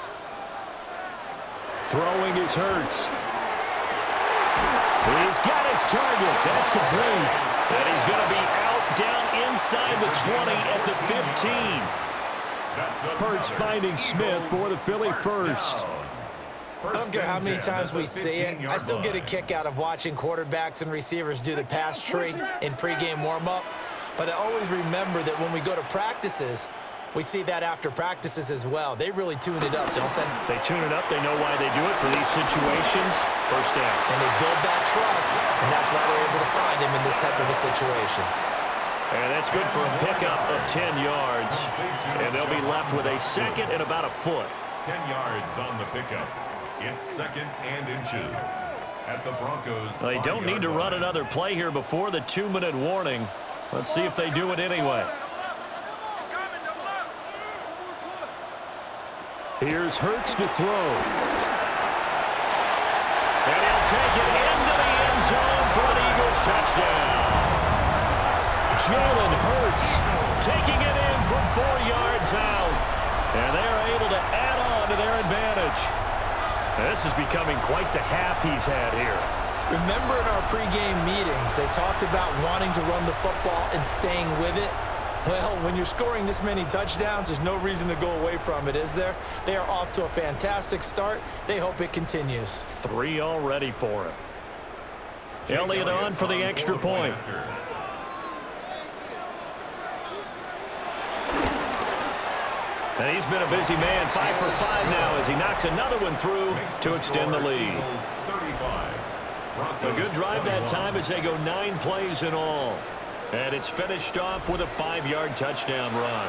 Throwing is Hurts. He's got his target. That's complete. And he's going to be out down inside the 20 at the 15. Hurts finding Smith for the Philly 1st. I don't care how many times we see it, I still get a kick out of watching quarterbacks and receivers do the pass tree in pregame warm-up. But I always remember that when we go to practices, we see that after practices as well. They really tune it up, don't they? They tune it up. They know why they do it for these situations. 1st down. And they build that trust, and that's why they're able to find him in this type of a situation. And that's good for a pickup of 10 yards. And they'll be left with a 2nd and about a foot. 10 yards on the pickup. It's 2nd and inches at the Broncos. They don't need to run another play here before the 2-minute warning. Let's see if they do it anyway. Here's Hurts to throw. And he'll take it into the end zone for an Eagles touchdown. Jalen Hurts taking it in from 4 yards out. And they're able to add on to their advantage. This is becoming quite the half he's had here. Remember in our pregame meetings, they talked about wanting to run the football and staying with it? Well, when you're scoring this many touchdowns, there's no reason to go away from it, is there? They are off to a fantastic start. They hope it continues. 3 already for him. Elliott on for the extra point. And he's been a busy man, 5 for 5 now as he knocks another one through to extend the lead. A good drive that time as they go 9 plays in all. And it's finished off with a 5-yard touchdown run.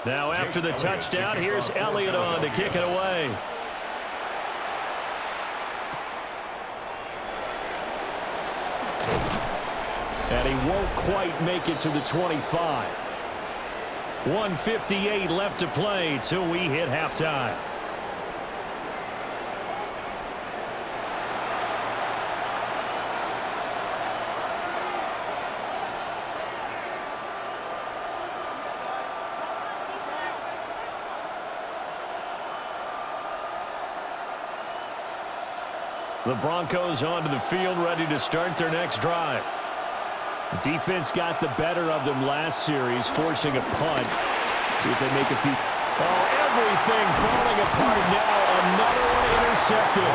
Now after the touchdown, here's Elliott on to kick it away. And he won't quite make it to the 25. 1:58 left to play till we hit halftime. The Broncos onto the field, ready to start their next drive. The defense got the better of them last series, forcing a punt. See if they make a few. Oh, everything falling apart now. Another one intercepted.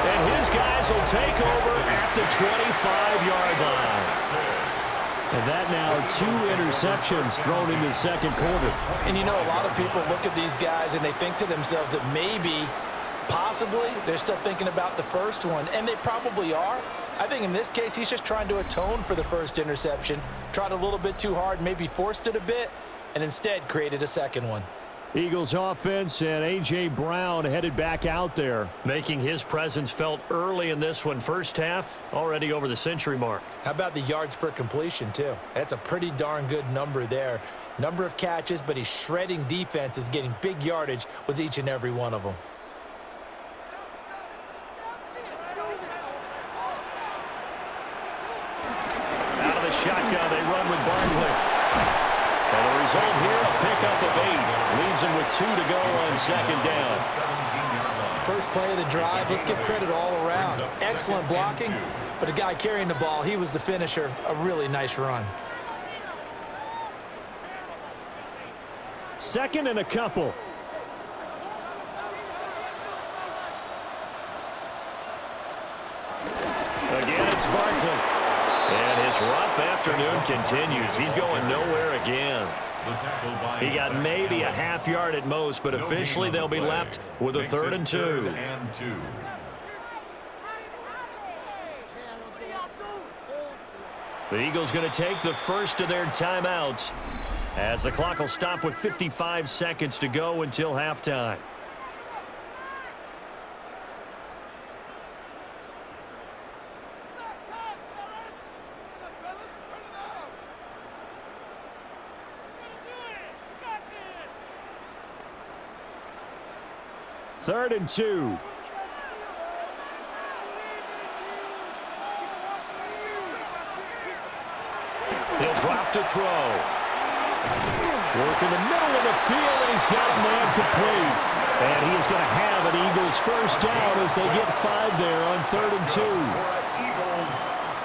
And his guys will take over at the 25-yard line. And that now 2 interceptions thrown in the second quarter. And you know, a lot of people look at these guys and they think to themselves that maybe, possibly, they're still thinking about the first one, and they probably are. I think in this case, he's just trying to atone for the first interception, tried a little bit too hard, maybe forced it a bit, and instead created a second one. Eagles offense and A.J. Brown headed back out there, making his presence felt early in this one. First half, already over the century mark. How about the yards per completion, too? That's a pretty darn good number there. Number of catches, but he's shredding defenses, getting big yardage with each and every one of them. Shotgun, they run with Barkley. And the result here, a pickup of 8. Leaves him with 2 to go on second down. First play of the drive, let's give credit all around. Excellent blocking, but the guy carrying the ball, he was the finisher. A really nice run. Second and a couple. Again, it's Barkley. And his rough afternoon continues. He's going nowhere again. He got maybe a half yard at most, but officially they'll be left with a 3rd and 2. The Eagles going to take the first of their timeouts as the clock will stop with 55 seconds to go until halftime. Third and 2. He'll drop to throw. Work in the middle of the field, and he's got a man complete. And he is going to have an Eagles first down as they get 5 there on 3rd and 2. Eagles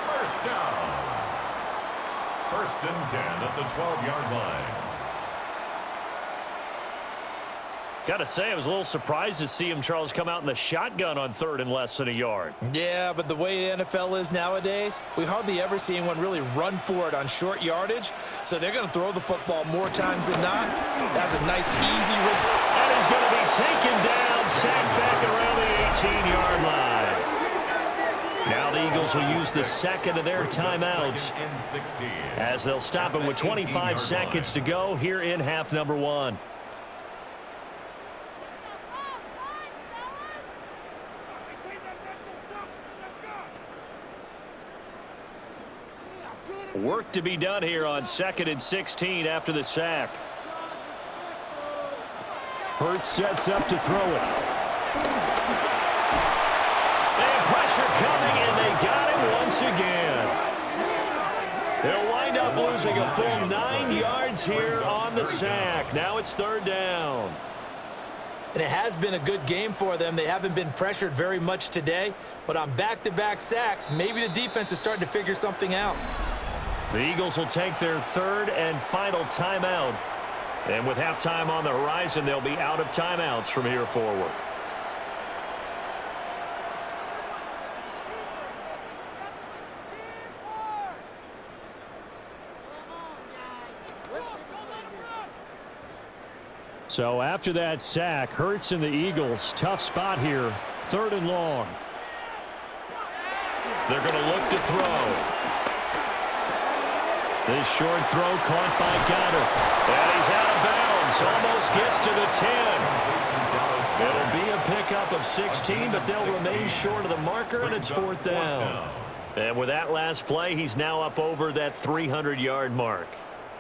first down. 1st and 10 at the 12-yard line. Got to say, I was a little surprised to see him, Charles, come out in the shotgun on 3rd and less than a yard. Yeah, but the way the NFL is nowadays, we hardly ever see anyone really run for it on short yardage. So they're going to throw the football more times than not. That's a nice, easy rip. And he's going to be taken down, sacked back around the 18-yard line. Now the Eagles will use the second of their timeouts as they'll stop him with 25 seconds to go here in half number 1. Work to be done here on 2nd and 16 after the sack. Hurts sets up to throw it. And pressure coming, and they got him once again. They'll wind up losing a full 9 yards here on the sack. Now it's 3rd down. And it has been a good game for them. They haven't been pressured very much today, but on back-to-back sacks, maybe the defense is starting to figure something out. The Eagles will take their 3rd and final timeout. And with halftime on the horizon, they'll be out of timeouts from here forward. So after that sack, Hurts and the Eagles, tough spot here, 3rd and long. They're going to look to throw. This short throw caught by Goddard. And he's out of bounds, almost gets to the 10. It'll be a pickup of 16, but they'll remain short of the marker, and it's 4th down. And with that last play, he's now up over that 300-yard mark.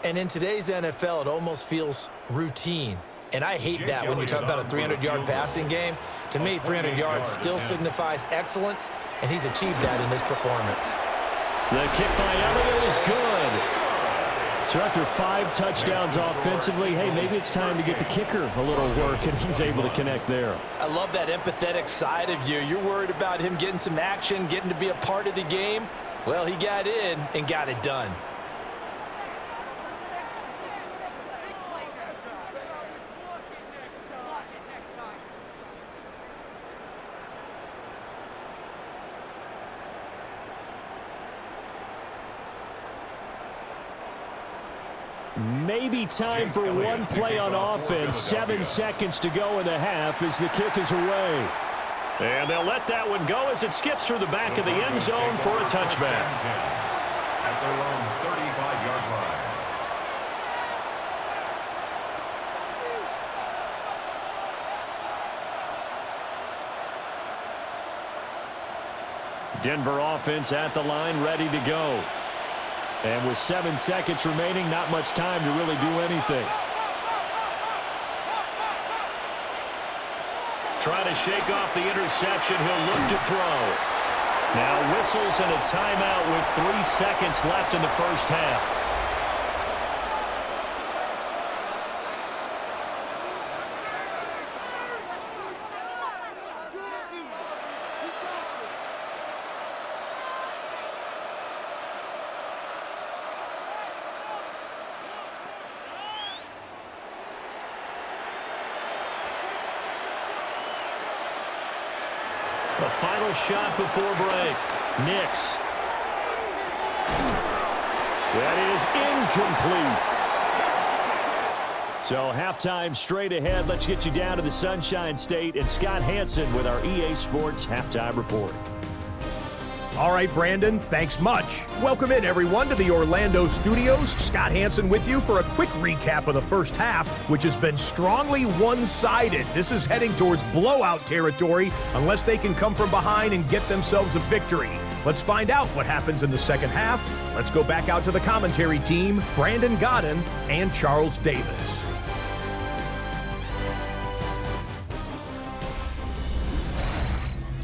And in today's NFL, it almost feels routine. And I hate that when you talk about a 300-yard passing game. To me, 300 yards still signifies excellence, and he's achieved that in this performance. The kick by Elliott is good. So after 5 touchdowns offensively, hey, maybe it's time to get the kicker a little work, and he's able to connect there. I love that empathetic side of you. You're worried about him getting some action, getting to be a part of the game. Well, he got in and got it done. Maybe time for one play on offense. 7 seconds to go in the half as the kick is away. And they'll let that one go as it skips through the back of the end zone for a touchback. At their own 35-yard line. Denver offense at the line, ready to go. And with 7 seconds remaining, not much time to really do anything. Trying to shake off the interception. He'll look to throw. Now whistles and a timeout with 3 seconds left in the first half. The final shot before break. Nix. That is incomplete. So halftime straight ahead. Let's get you down to the Sunshine State and Scott Hansen with our EA Sports Halftime Report. All right, Brandon, thanks much. Welcome in, everyone, to the Orlando studios. Scott Hansen with you for a quick recap of the first half, which has been strongly one-sided. This is heading towards blowout territory unless they can come from behind and get themselves a victory. Let's find out what happens in the second half. Let's go back out to the commentary team, Brandon Godden and Charles Davis.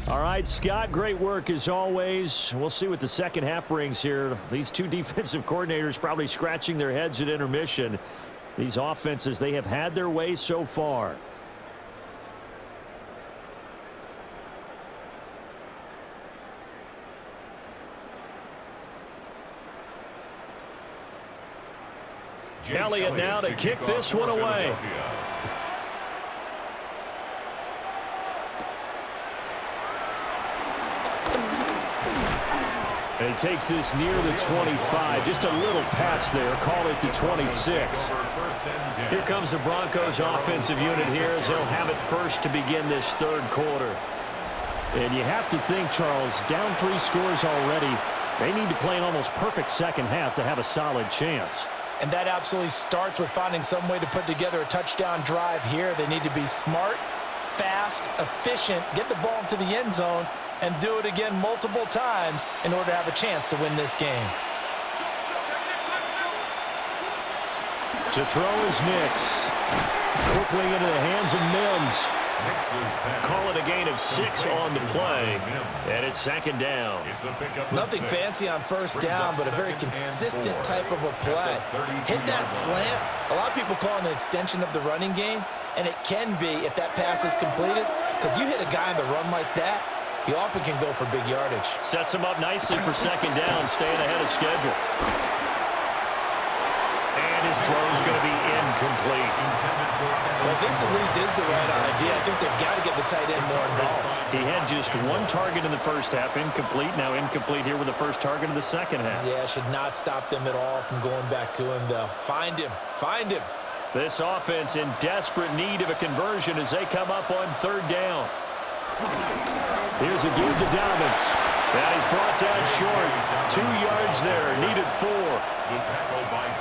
All right, Scott, great work as always. We'll see what the second half brings here. These two defensive coordinators probably scratching their heads at intermission. These offenses, they have had their way so far. Elliott now to kick this one away. And he takes this near the 25. Just a little pass there. Call it the 26. Here comes the Broncos offensive unit here as they'll have it first to begin this third quarter. And you have to think, Charles, down 3 scores already. They need to play an almost perfect second half to have a solid chance. And that absolutely starts with finding some way to put together a touchdown drive here. They need to be smart, fast, efficient, get the ball into the end zone, and do it again multiple times in order to have a chance to win this game. To throw is Nix. Quickly into the hands of Mims. Call it a gain of 6 on the play, and it's second down. Nothing fancy on first down, but a very consistent type of a play. Hit that slant. A lot of people call it an extension of the running game, and it can be if that pass is completed, because you hit a guy on the run like that, he often can go for big yardage. Sets him up nicely for second down, staying ahead of schedule. And his throw is going to be incomplete. Well, this at least is the right idea. I think they've got to get the tight end more involved. He had just 1 target in the first half, incomplete. Now incomplete here with the first target of the second half. Yeah, should not stop them at all from going back to him, though. Find him. Find him. This offense in desperate need of a conversion as they come up on third down. Here's a give to Dobbins. That is brought down short. 2 yards there, needed 4.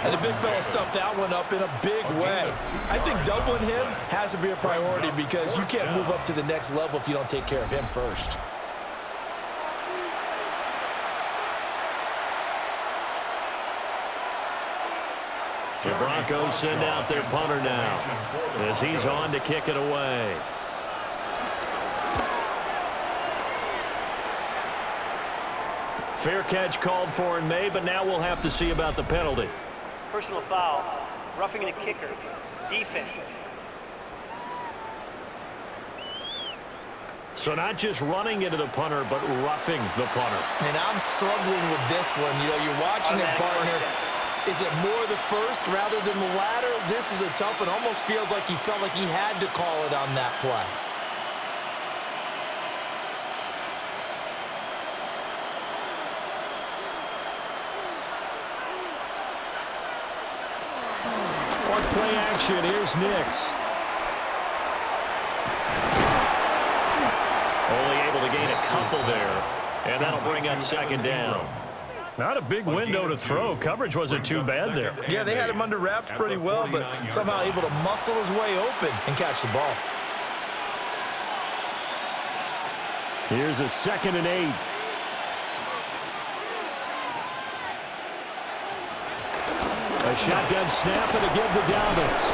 And the big fella stuffed that one up in a big way. I think doubling him has to be a priority because you can't move up to the next level if you don't take care of him first. The Broncos send out their punter now as he's on to kick it away. Fair catch called for and made, but now we'll have to see about the penalty. Personal foul, roughing the kicker, defense. So not just running into the punter, but roughing the punter. And I'm struggling with this one. You know, you're watching it, partner. Is it more the first rather than the latter? This is a tough one. Almost feels like he felt like he had to call it on that play. On play action, here's Nix. Only able to gain a couple there, and that'll bring up second down. Not a big window to throw. Coverage wasn't too bad there. Yeah, they had him under wraps pretty well, but somehow able to muscle his way open and catch the ball. Here's a 2nd and 8. A shotgun snap and a give to Dobbins.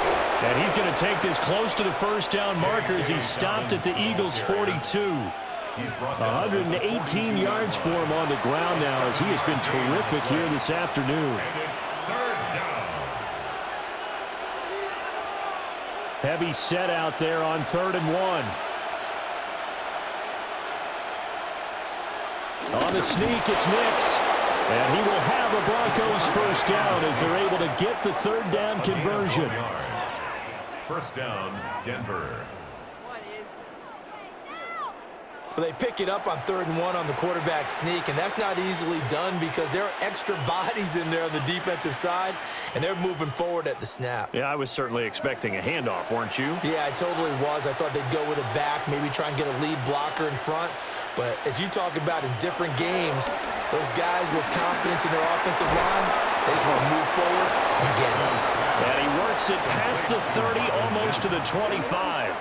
And he's going to take this close to the first down marker as he stopped at the Eagles' 42. 118 yards for him on the ground now as he has been terrific here this afternoon. Heavy set out there on 3rd and 1. On the sneak, it's Nix. And he will have a Broncos first down as they're able to get the 3rd down conversion. First down, Denver. They pick it up on 3rd and 1 on the quarterback sneak, and that's not easily done because there are extra bodies in there on the defensive side, and they're moving forward at the snap. Yeah, I was certainly expecting a handoff, weren't you? Yeah, I totally was. I thought they'd go with a back, maybe try and get a lead blocker in front. But as you talk about in different games, those guys with confidence in their offensive line, they just want to move forward and get it. And he works it past the 30, almost to the 25.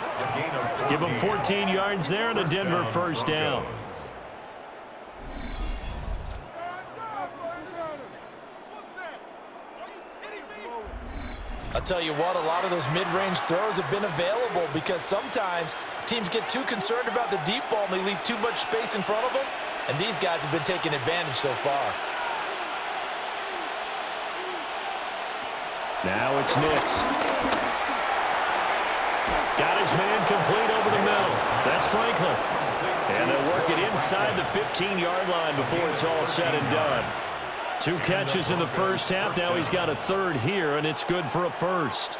Give him 14 yards there and a Denver first down. I'll tell you what, a lot of those mid-range throws have been available because sometimes teams get too concerned about the deep ball and they leave too much space in front of them, and these guys have been taking advantage so far. Now it's Nix. Got his man complete over the middle. That's Franklin. And they'll work it inside the 15-yard line before it's all said and done. 2 catches in the first half. Now he's got a 3rd here, and it's good for a first.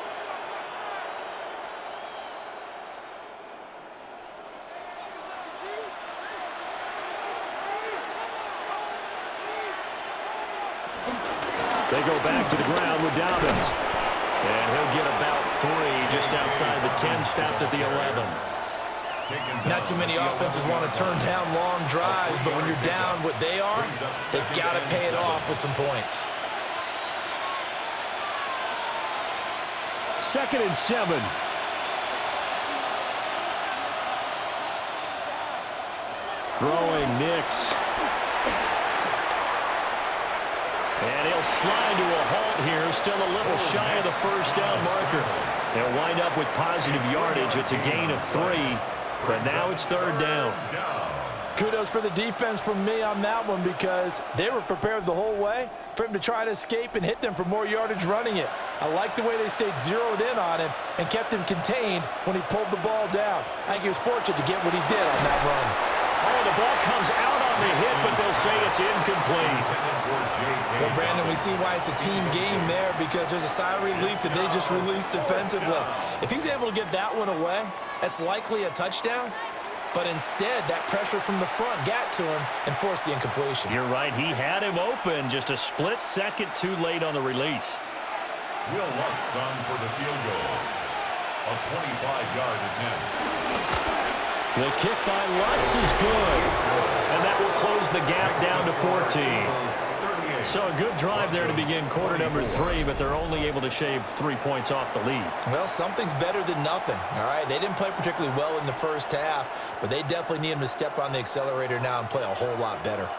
They go back to the ground with Dobbins. And he'll get about 3 just outside the 10, stopped at the 11. Not too many offenses want to turn down long drives, but when you're down what they are, they've got to pay it off with some points. 2nd and 7. Throwing Nix. And he'll they'll slide to a halt here, still a little shy of the first down marker. They'll wind up with positive yardage. It's a gain of 3, but now it's third down. Kudos for the defense from me on that one because they were prepared the whole way for him to try to escape and hit them for more yardage running it. I like the way they stayed zeroed in on him and kept him contained when he pulled the ball down. I think he was fortunate to get what he did on that run. Oh, the ball comes out on the hit, but they'll say it's incomplete. Well, Brandon, we see why it's a team game there because there's a sigh of relief that they just released defensively. If he's able to get that one away, that's likely a touchdown. But instead, that pressure from the front got to him and forced the incompletion. You're right. He had him open, just a split second too late on the release. Will Lutz on for the field goal. A 25-yard attempt. The kick by Lutz is good. And that will close the gap down to 14. So a good drive there to begin quarter number 3, but they're only able to shave 3 points off the lead. Well, something's better than nothing, all right? They didn't play particularly well in the first half, but they definitely need him to step on the accelerator now and play a whole lot better.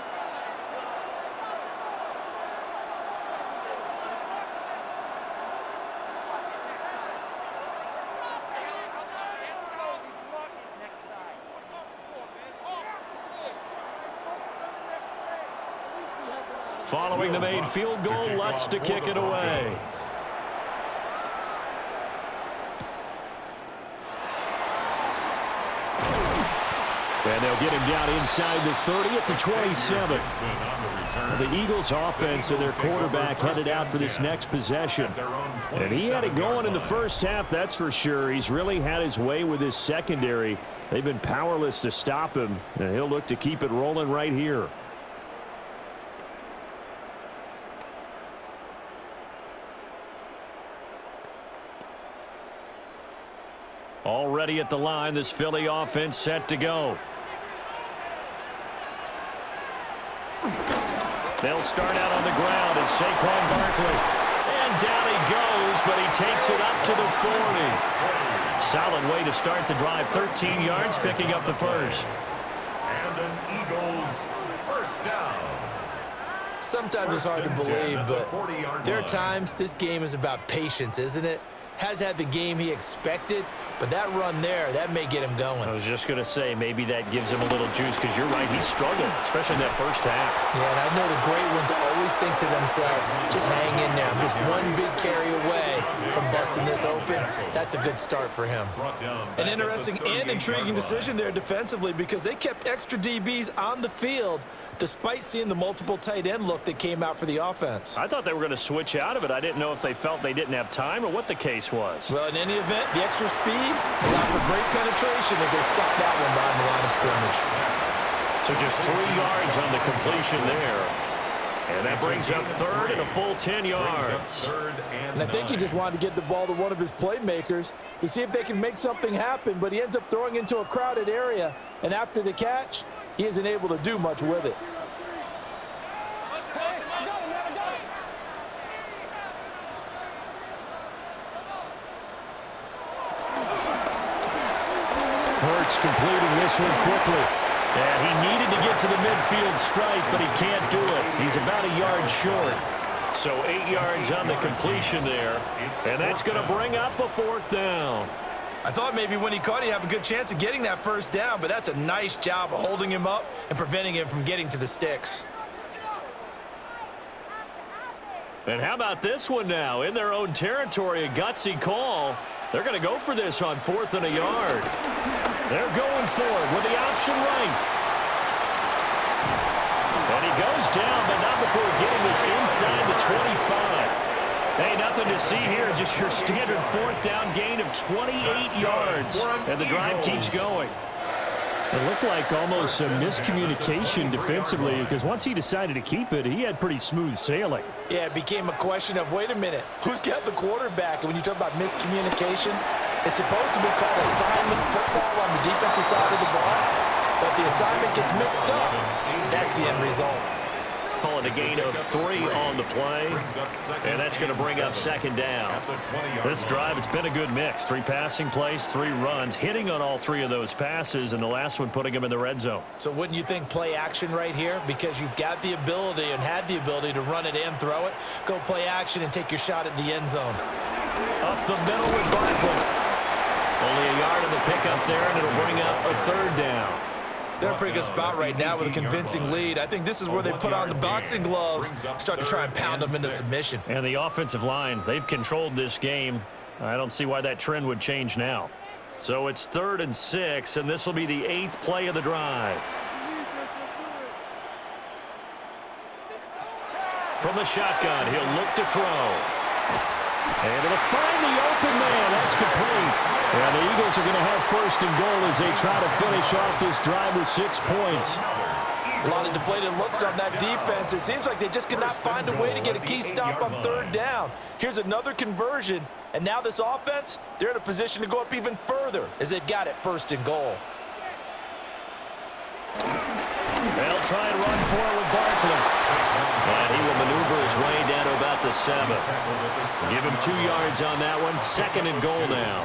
Following the made field goal, Lutz to kick it away. And they'll get him down inside the 30 at the 27. The Eagles offense and their quarterback headed out for this next possession. And he had it going in the first half, that's for sure. He's really had his way with his secondary. They've been powerless to stop him, and he'll look to keep it rolling right here. Already at the line, this Philly offense set to go. They'll start out on the ground, and Saquon Barkley. And down he goes, but he takes it up to the 40. Solid way to start the drive. 13 yards, picking up the first. And an Eagles first down. Sometimes it's hard to believe, but there are times this game is about patience, isn't it? Has had the game he expected, but that run there, that may get him going. I was just going to say, maybe that gives him a little juice, because you're right, he struggled, especially in that first half. Yeah, and I know the great ones always think to themselves, just hang in there. I'm just one big carry away from busting this open. That's a good start for him. An interesting and intriguing decision there defensively, because they kept extra DBs on the field despite seeing the multiple tight end look that came out for the offense. I thought they were going to switch out of it. I didn't know if they felt they didn't have time or what the case was. Well, in any event, the extra speed allowed for great penetration as they stuffed that one behind the line of scrimmage. So just 3 yards on the completion there. And that brings up third and a full 10 yards. And I think he just wanted to get the ball to one of his playmakers to see if they can make something happen, but he ends up throwing into a crowded area, and after the catch, he isn't able to do much with it. Hurts completing this one quickly. And he needed to get to the midfield stripe, but he can't do it. He's about a yard short. So 8 yards on the completion there. And that's going to bring up a fourth down. I thought maybe when he caught it, he'd have a good chance of getting that first down, but that's a nice job of holding him up and preventing him from getting to the sticks. And how about this one now? In their own territory, a gutsy call. They're going to go for this on 4th and a yard. They're going for it with the option right. And he goes down, but not before getting this inside the 25. Hey, nothing to see here, just your standard 4th down gain of 28 yards. And the drive keeps going. It looked like almost a miscommunication defensively, because once he decided to keep it, he had pretty smooth sailing. Yeah, it became a question of, wait a minute, who's got the quarterback? And when you talk about miscommunication, it's supposed to be called assignment football on the defensive side of the ball, but the assignment gets mixed up. That's the end result. Call it a gain of 3 on the play. And that's going to bring up second down. This drive, it's been a good mix. 3 passing plays, 3 runs, hitting on all 3 of those passes, and the last one putting them in the red zone. So wouldn't you think play action right here? Because you've got the ability and had the ability to run it and throw it. Go play action and take your shot at the end zone. Up the middle with Barkley. Only a yard in the pickup there, and it'll bring up a third down. They're in a pretty good spot right now with a convincing lead. I think this is where they put on the boxing gloves, start to try and pound them into submission. And the offensive line, they've controlled this game. I don't see why that trend would change now. So it's 3rd and 6, and this will be the 8th play of the drive. From the shotgun, he'll look to throw. And it'll find the open man. That's complete. And the Eagles are going to have 1st and goal as they try to finish off this drive with 6 points. A lot of deflated looks on that defense. It seems like they just cannot find a way to get a key stop on 3rd down. Here's another conversion. And now this offense, they're in a position to go up even further as they've got it 1st and goal. They'll try and run for it with Barkley. And he will maneuver his way down to about the 7. Give him 2 yards on that one. 2nd and goal now.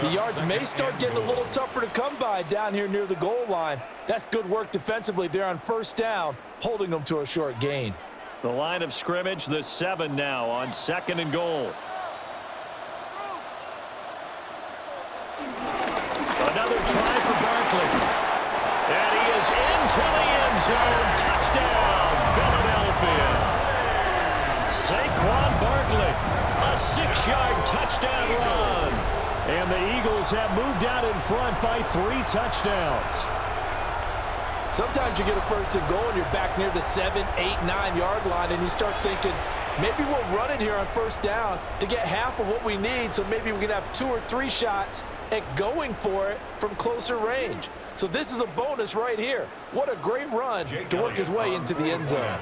The yards may start getting a little tougher to come by down here near the goal line. That's good work defensively there on 1st down, holding them to a short gain. The line of scrimmage, the 7 now on 2nd and goal. Another try for Barkley. And he is into the end zone. Touchdown, Philadelphia. Saquon Barkley, a 6-yard touchdown run. And the Eagles have moved out in front by 3 touchdowns. Sometimes you get a 1st and goal and you're back near the 7, 8, 9-yard line, and you start thinking, maybe we'll run it here on 1st down to get half of what we need, so maybe we can have 2 or 3 shots at going for it from closer range. So this is a bonus right here. What a great run to work his way into the end zone.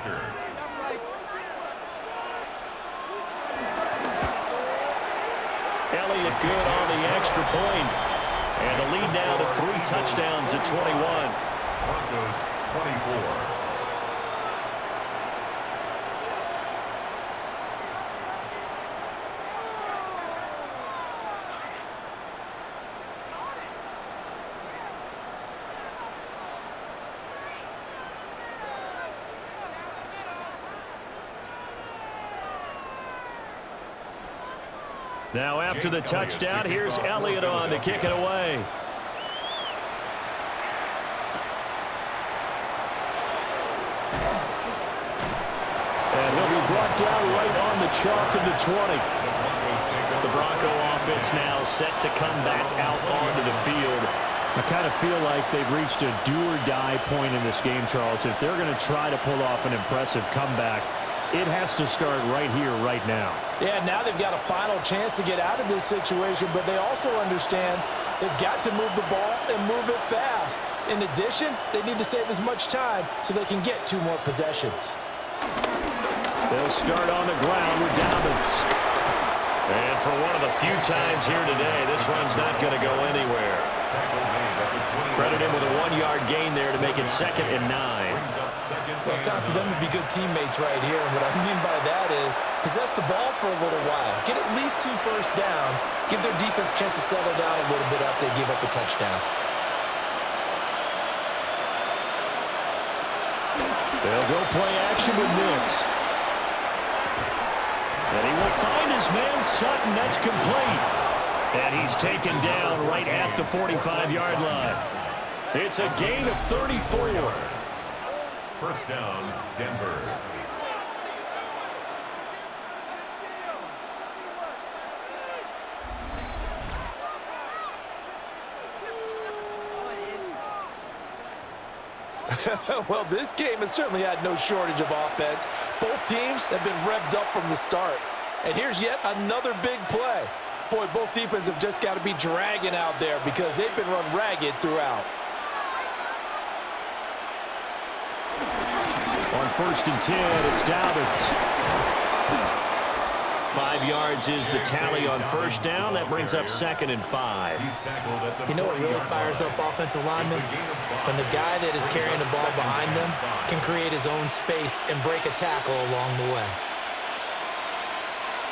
Elliott good on the extra point. And the lead now to 3 touchdowns at 21. Broncos 24. Now after the touchdown, here's Elliott on to kick it away. And he'll be brought down right on the chalk of the 20. The Bronco offense now set to come back out onto the field. I kind of feel like they've reached a do-or-die point in this game, Charles. If they're going to try to pull off an impressive comeback, it has to start right here, right now. Yeah, now they've got a final chance to get out of this situation, but they also understand they've got to move the ball and move it fast. In addition, they need to save as much time so they can get 2 more possessions. They'll start on the ground with Dobbins. And for one of the few times here today, this run's not going to go anywhere. Credit him with a 1-yard gain there to make it 2nd and 9. Well, it's time for them to be good teammates right here. And what I mean by that is possess the ball for a little while. Get at least 2 first downs. Give their defense a chance to settle down a little bit after they give up a touchdown. They'll go play action with Nix. And he will find his man Sutton. That's complete. And he's taken down right at the 45-yard line. It's a gain of 34. 1st down, Denver. Well, this game has certainly had no shortage of offense. Both teams have been revved up from the start. And here's yet another big play. Boy, both defenses have just got to be dragging out there because they've been run ragged throughout. On 1st and 10, it's Dobbins. 5 yards is the tally on first down. That brings up 2nd and 5. You know what really fires up offensive linemen? When the guy that is carrying the ball behind them can create his own space and break a tackle along the way.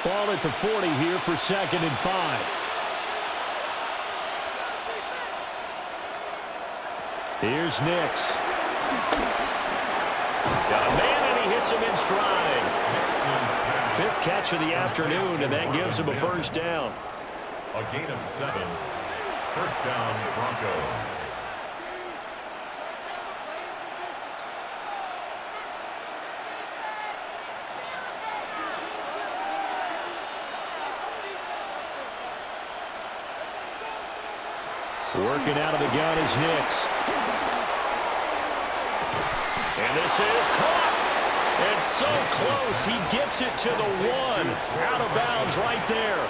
Ball at the 40 here for 2nd and 5. Here's Nix. Got a man, and he hits him in stride. 5th catch of the afternoon, and that gives him a first down. A gain of 7. First down, Broncos. Working out of the gun is Nix. And this is caught. It's so close. He gets it to the 1. Out of bounds right there.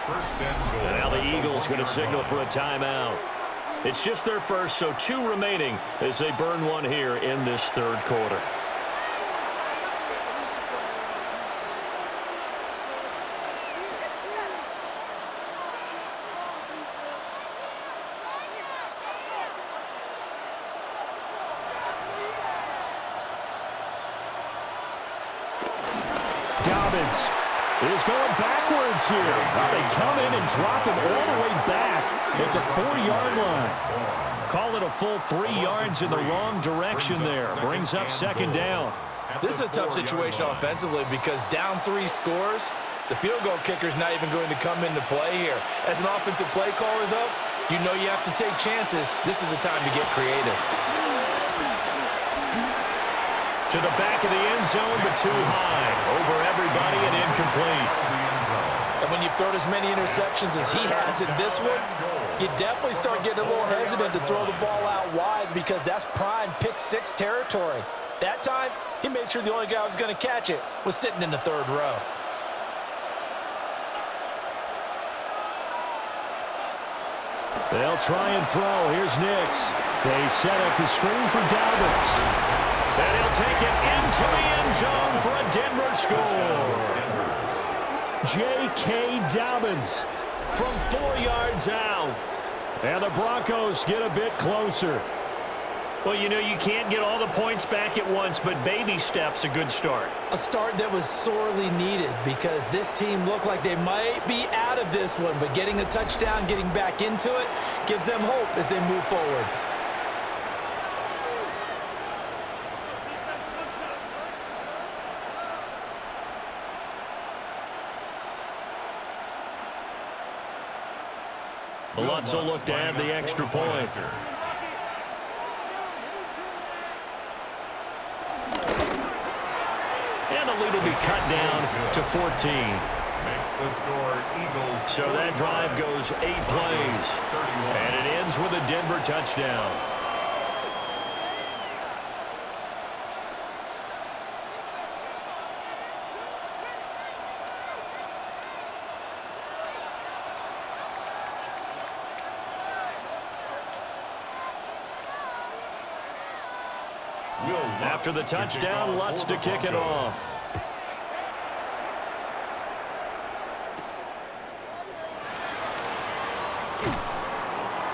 First and goal. And now the Eagles going to signal for a timeout. It's just their first, so 2 remaining as they burn one here in this 3rd quarter. Dobbins is going backwards here. Well, they come in and drop him all the way back at the 4-yard line. Call it a full 3 yards in the wrong direction there. Brings up 2nd down. This is a tough situation offensively because down 3 scores, the field goal kicker's not even going to come into play here. As an offensive play caller, though, you know you have to take chances. This is a time to get creative. To the back of the end zone, but too high. Over everybody and incomplete. And when you've thrown as many interceptions as he has in this one, you definitely start getting a little hesitant to throw the ball out wide because that's prime pick 6 territory. That time, he made sure the only guy who was going to catch it was sitting in the 3rd row. They'll try and throw. Here's Nix. They set up the screen for Dobbins. And he'll take it into the end zone for a Denver score. J.K. Dobbins From 4 yards out. and the Broncos get a bit closer. Well, you know, you can't get all the points back at once, but baby steps a good start. A start that was sorely needed because this team looked like they might be out of this one, but getting a touchdown, getting back into it, gives them hope as they move forward. Lutz will look to add the extra point. And the lead will be cut down to 14. Makes the score Eagles. So that drive goes 8 plays. And it ends with a Denver touchdown. After the touchdown, Lutz to kick it off.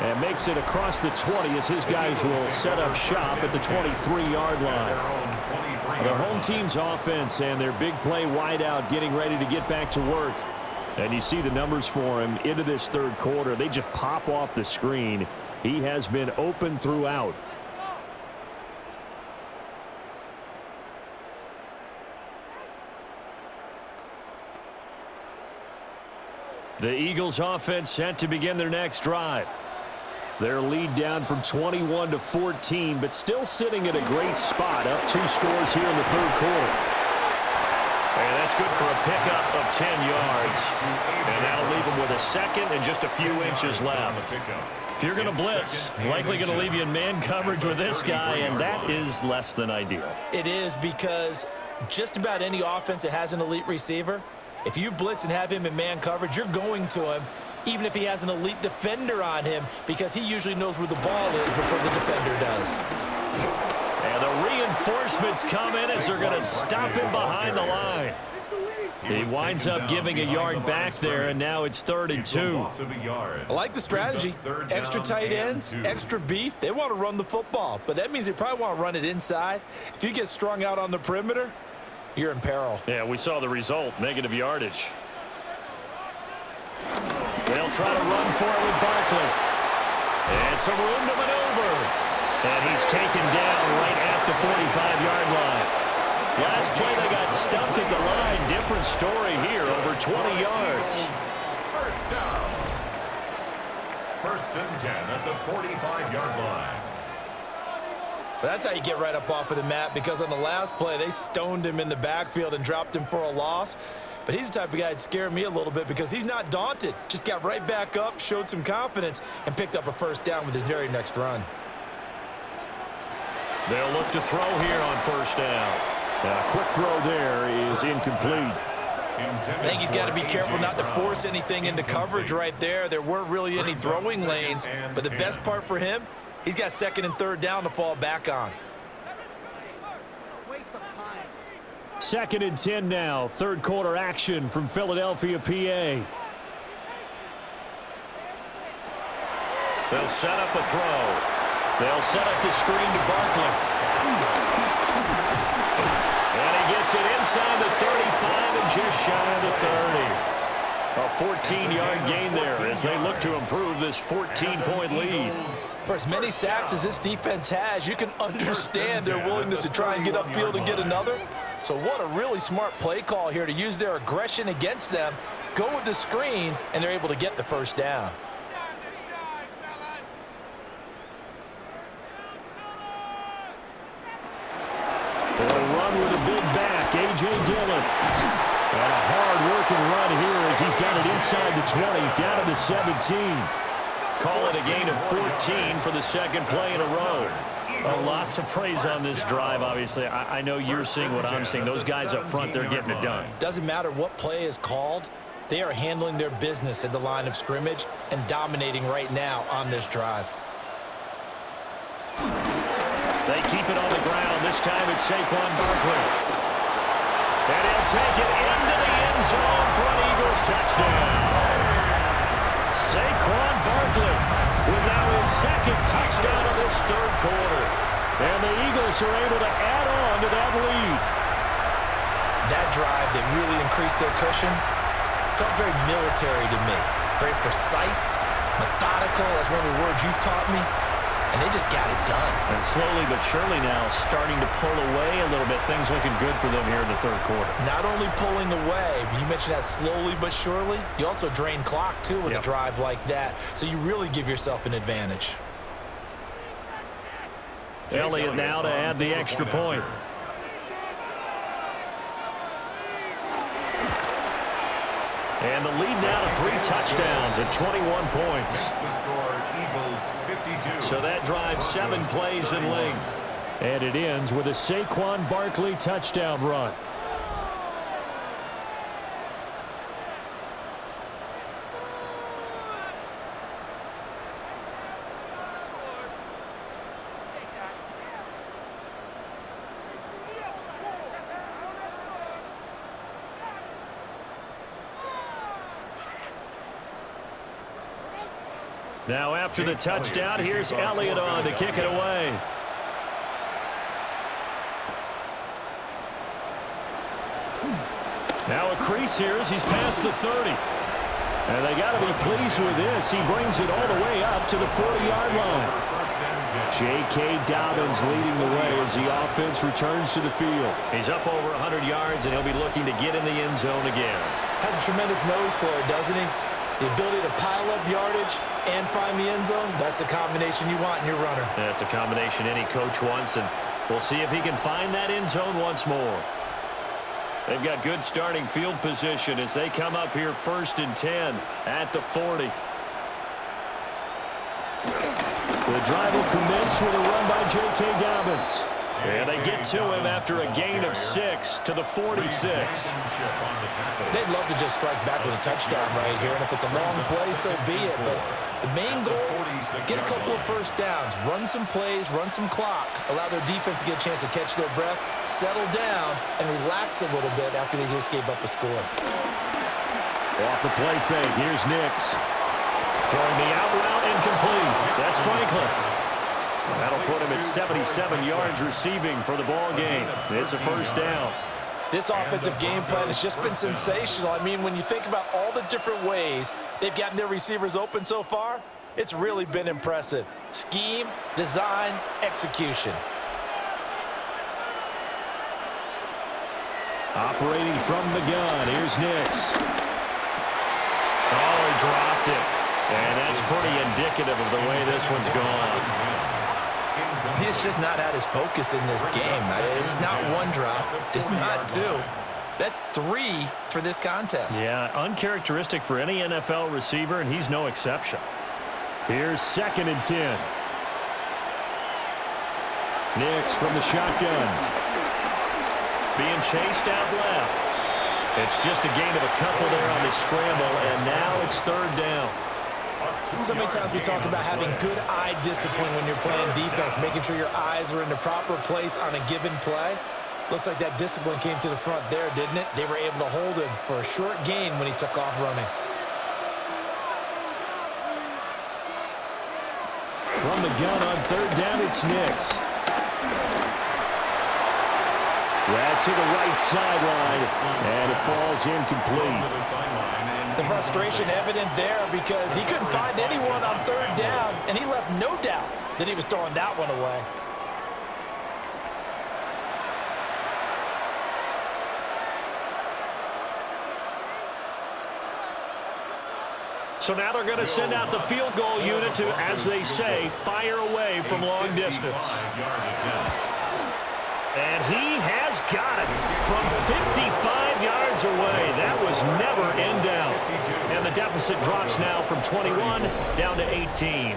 And makes it across the 20 as his guys will set up shop at the 23-yard line. The home team's offense and their big play wideout getting ready to get back to work. And you see the numbers for him into this 3rd quarter. They just pop off the screen. He has been open throughout. The Eagles offense set to begin their next drive. Their lead down from 21 to 14, but still sitting at a great spot, up 2 scores here in the 3rd quarter. And that's good for a pickup of 10 yards. And that'll leave them with a second and just a few inches left. If you're going to blitz, likely going to leave you in man coverage with this guy, and that is less than ideal. It is because just about any offense that has an elite receiver, if you blitz and have him in man coverage, you're going to him, even if he has an elite defender on him, because he usually knows where the ball is before the defender does. And the reinforcements come in as they're going to stop him behind the line. He winds up giving a yard back there, and now it's 3rd and 2. I like the strategy. Extra tight ends, extra beef. They want to run the football, but that means they probably want to run it inside. If you get strung out on the perimeter, you're in peril. Yeah, we saw the result, negative yardage. They'll try to run for it with Barkley. And some room to maneuver. And he's taken down right at the 45-yard line. Last play, they got stuffed at the line. Different story here, over 20 yards. First down. 1st and 10 at the 45-yard line. That's how you get right up off of the mat, because on the last play, they stoned him in the backfield and dropped him for a loss. But he's the type of guy that scared me a little bit because he's not daunted. Just got right back up, showed some confidence, and picked up a 1st down with his very next run. They'll look to throw here on 1st down. A quick throw there is incomplete. I think he's got to be careful not to force anything into coverage right there. There weren't really any throwing lanes, but the best part for him, he's got 2nd and 3rd down to fall back on. 2nd and 10 now. 3rd quarter action from Philadelphia, PA. They'll set up a throw. They'll set up the screen to Barkley. And he gets it inside the 35 and just shy of the 30. A 14-yard gain there as they look to improve this 14-point lead. For as many sacks as this defense has, you can understand their willingness to try and get upfield and get another. So what a really smart play call here to use their aggression against them, go with the screen, and they're able to get the 1st down. They'll run with a big back, A.J. Dillon. And a hard-working run here as he's got it inside the 20, down to the 17. Call it a gain of 14 for the 2nd play in a row. A lot to praise on this drive, obviously. I know you're seeing what I'm seeing. Those guys up front, they're getting it done. Doesn't matter what play is called. They are handling their business at the line of scrimmage and dominating right now on this drive. They keep it on the ground. This time it's Saquon Barkley. And he'll take it into the end zone for an Eagles touchdown. Saquon Barkley with now his 2nd touchdown of this 3rd quarter. And the Eagles are able to add on to that lead. That drive that really increased their cushion felt very military to me. Very precise, methodical. That's one of the words you've taught me. And they just got it done. And slowly but surely now starting to pull away a little bit. Things looking good for them here in the 3rd quarter. Not only pulling away, but you mentioned that slowly but surely. You also drain clock, too, with a drive like that. So you really give yourself an advantage. Elliott now to add the extra point. And the lead now to 3 touchdowns at 21 points. So that drives 7 plays in length. And it ends with a Saquon Barkley touchdown run. Now after the touchdown, here's Elliott on to kick it away. Now a crease here as he's past the 30. And they got to be pleased with this. He brings it all the way up to the 40-yard line. J.K. Dobbins leading the way as the offense returns to the field. He's up over 100 yards, and he'll be looking to get in the end zone again. Has a tremendous nose for it, doesn't he? The ability to pile up yardage and find the end zone, that's the combination you want in your runner. That's a combination any coach wants, and we'll see if he can find that end zone once more. They've got good starting field position as they come up here 1st and 10 at the 40. The drive will commence with a run by J.K. Dobbins. And they get to him after a gain of 6 to the 46. They'd love to just strike back with a touchdown right here, and if it's a long play, so be it. But the main goal, get a couple of first downs, run some plays, run some clock, allow their defense to get a chance to catch their breath, settle down, and relax a little bit after they just gave up a score. Off the play fake, here's Nix. Throwing the out route incomplete. That's Franklin. That'll put him at 77 yards receiving for the ball game. It's a first down. This offensive game plan has just been sensational. I mean, when you think about all the different ways they've gotten their receivers open so far, it's really been impressive. Scheme, design, execution. Operating from the gun, here's Nix. Oh, he dropped it. And that's pretty indicative of the way this one's gone. He's just not at his focus in this game. It's not one drop. It's not two. That's 3 for this contest. Yeah, uncharacteristic for any NFL receiver, and he's no exception. Here's 2nd and 10. Nix from the shotgun. Being chased out left. It's just a gain of a couple there on the scramble, and now it's 3rd down. So many times we talk about having good eye discipline when you're playing defense, making sure your eyes are in the proper place on a given play. Looks like that discipline came to the front there, didn't it? They were able to hold him for a short gain when he took off running. From the gun on 3rd down, it's Nix. Right to the right sideline, and it falls incomplete. The frustration evident there because he couldn't find anyone on 3rd down, and he left no doubt that he was throwing that one away. So now they're going to send out the field goal unit to, as they say, fire away from long distance. And he has got it from 55 yards away. That was never in doubt. And the deficit drops now from 21 down to 18.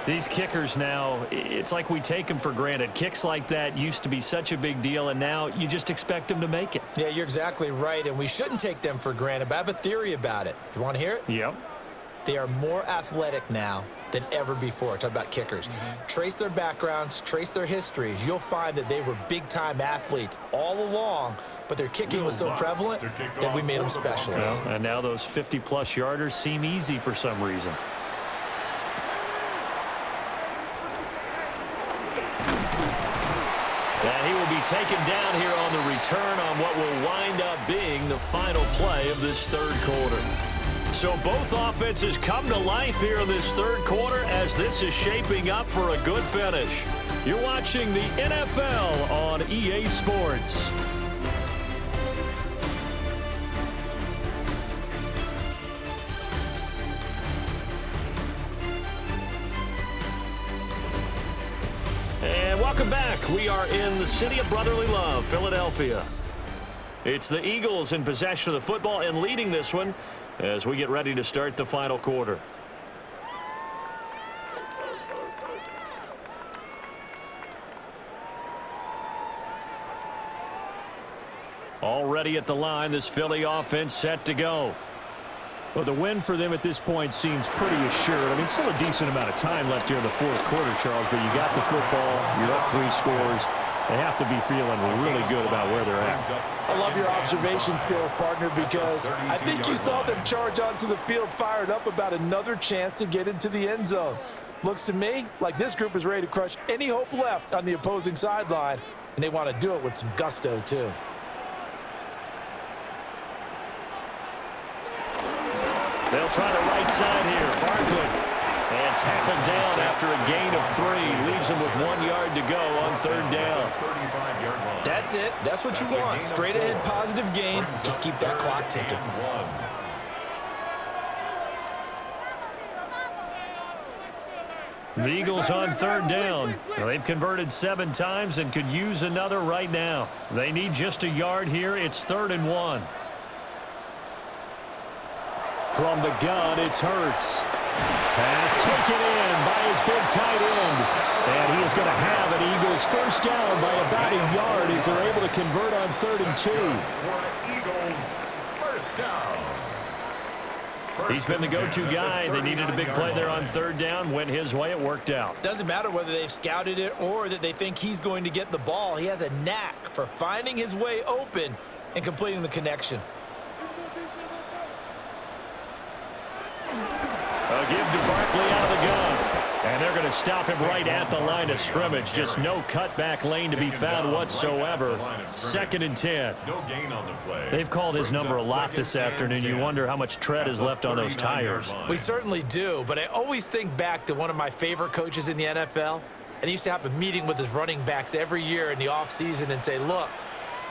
These kickers now, it's like we take them for granted. Kicks like that used to be such a big deal, and now you just expect them to make it. Yeah, you're exactly right, and we shouldn't take them for granted, but I have a theory about it. You want to hear it? Yep. They are more athletic now than ever before. Talk about kickers. Trace their backgrounds, trace their histories. You'll find that they were big-time athletes all along, but their kicking was so prevalent that we made them specialists. Well, and now those 50-plus yarders seem easy for some reason. And he will be taken down here on the return on what will wind up being the final play of this 3rd quarter. So both offenses come to life here in this 3rd quarter as this is shaping up for a good finish. You're watching the NFL on EA Sports. And welcome back. We are in the city of brotherly love, Philadelphia. It's the Eagles in possession of the football and leading this one as we get ready to start the final quarter. Already at the line, this Philly offense set to go. Well, the win for them at this point seems pretty assured. I mean, still a decent amount of time left here in the 4th quarter, Charles, but you got the football, you're up 3 scores. They have to be feeling really good about where they're at. I love your observation skills, partner, because I think you saw them charge onto the field fired up about another chance to get into the end zone. Looks to me like this group is ready to crush any hope left on the opposing sideline, and they want to do it with some gusto, too. They'll try the right side here. Barkley. And tackled down after a gain of 3. Leaves him with 1 yard to go on 3rd down. That's it. That's what you want. Straight ahead, positive gain. Just keep that clock ticking. The Eagles on 3rd down. Well, they've converted 7 times and could use another right now. They need just a yard here. It's 3rd and 1. From the gun, it's Hurts. Pass taken in by his big tight end. And he is going to have an Eagles first down by about a yard as they're able to convert on 3rd and 2. Eagles first down. He's been the go-to guy. They needed a big play there on 3rd down. Went his way. It worked out. Doesn't matter whether they've scouted it or that they think he's going to get the ball. He has a knack for finding his way open and completing the connection. A give to Barkley out of the gun. And they're going to stop him right at the line of scrimmage. Just no cutback lane to be found whatsoever. 2nd and 10. No gain on the play. They've called his number a lot this afternoon. You wonder how much tread is left on those tires. We certainly do, but I always think back to one of my favorite coaches in the NFL. And he used to have a meeting with his running backs every year in the offseason and say, look,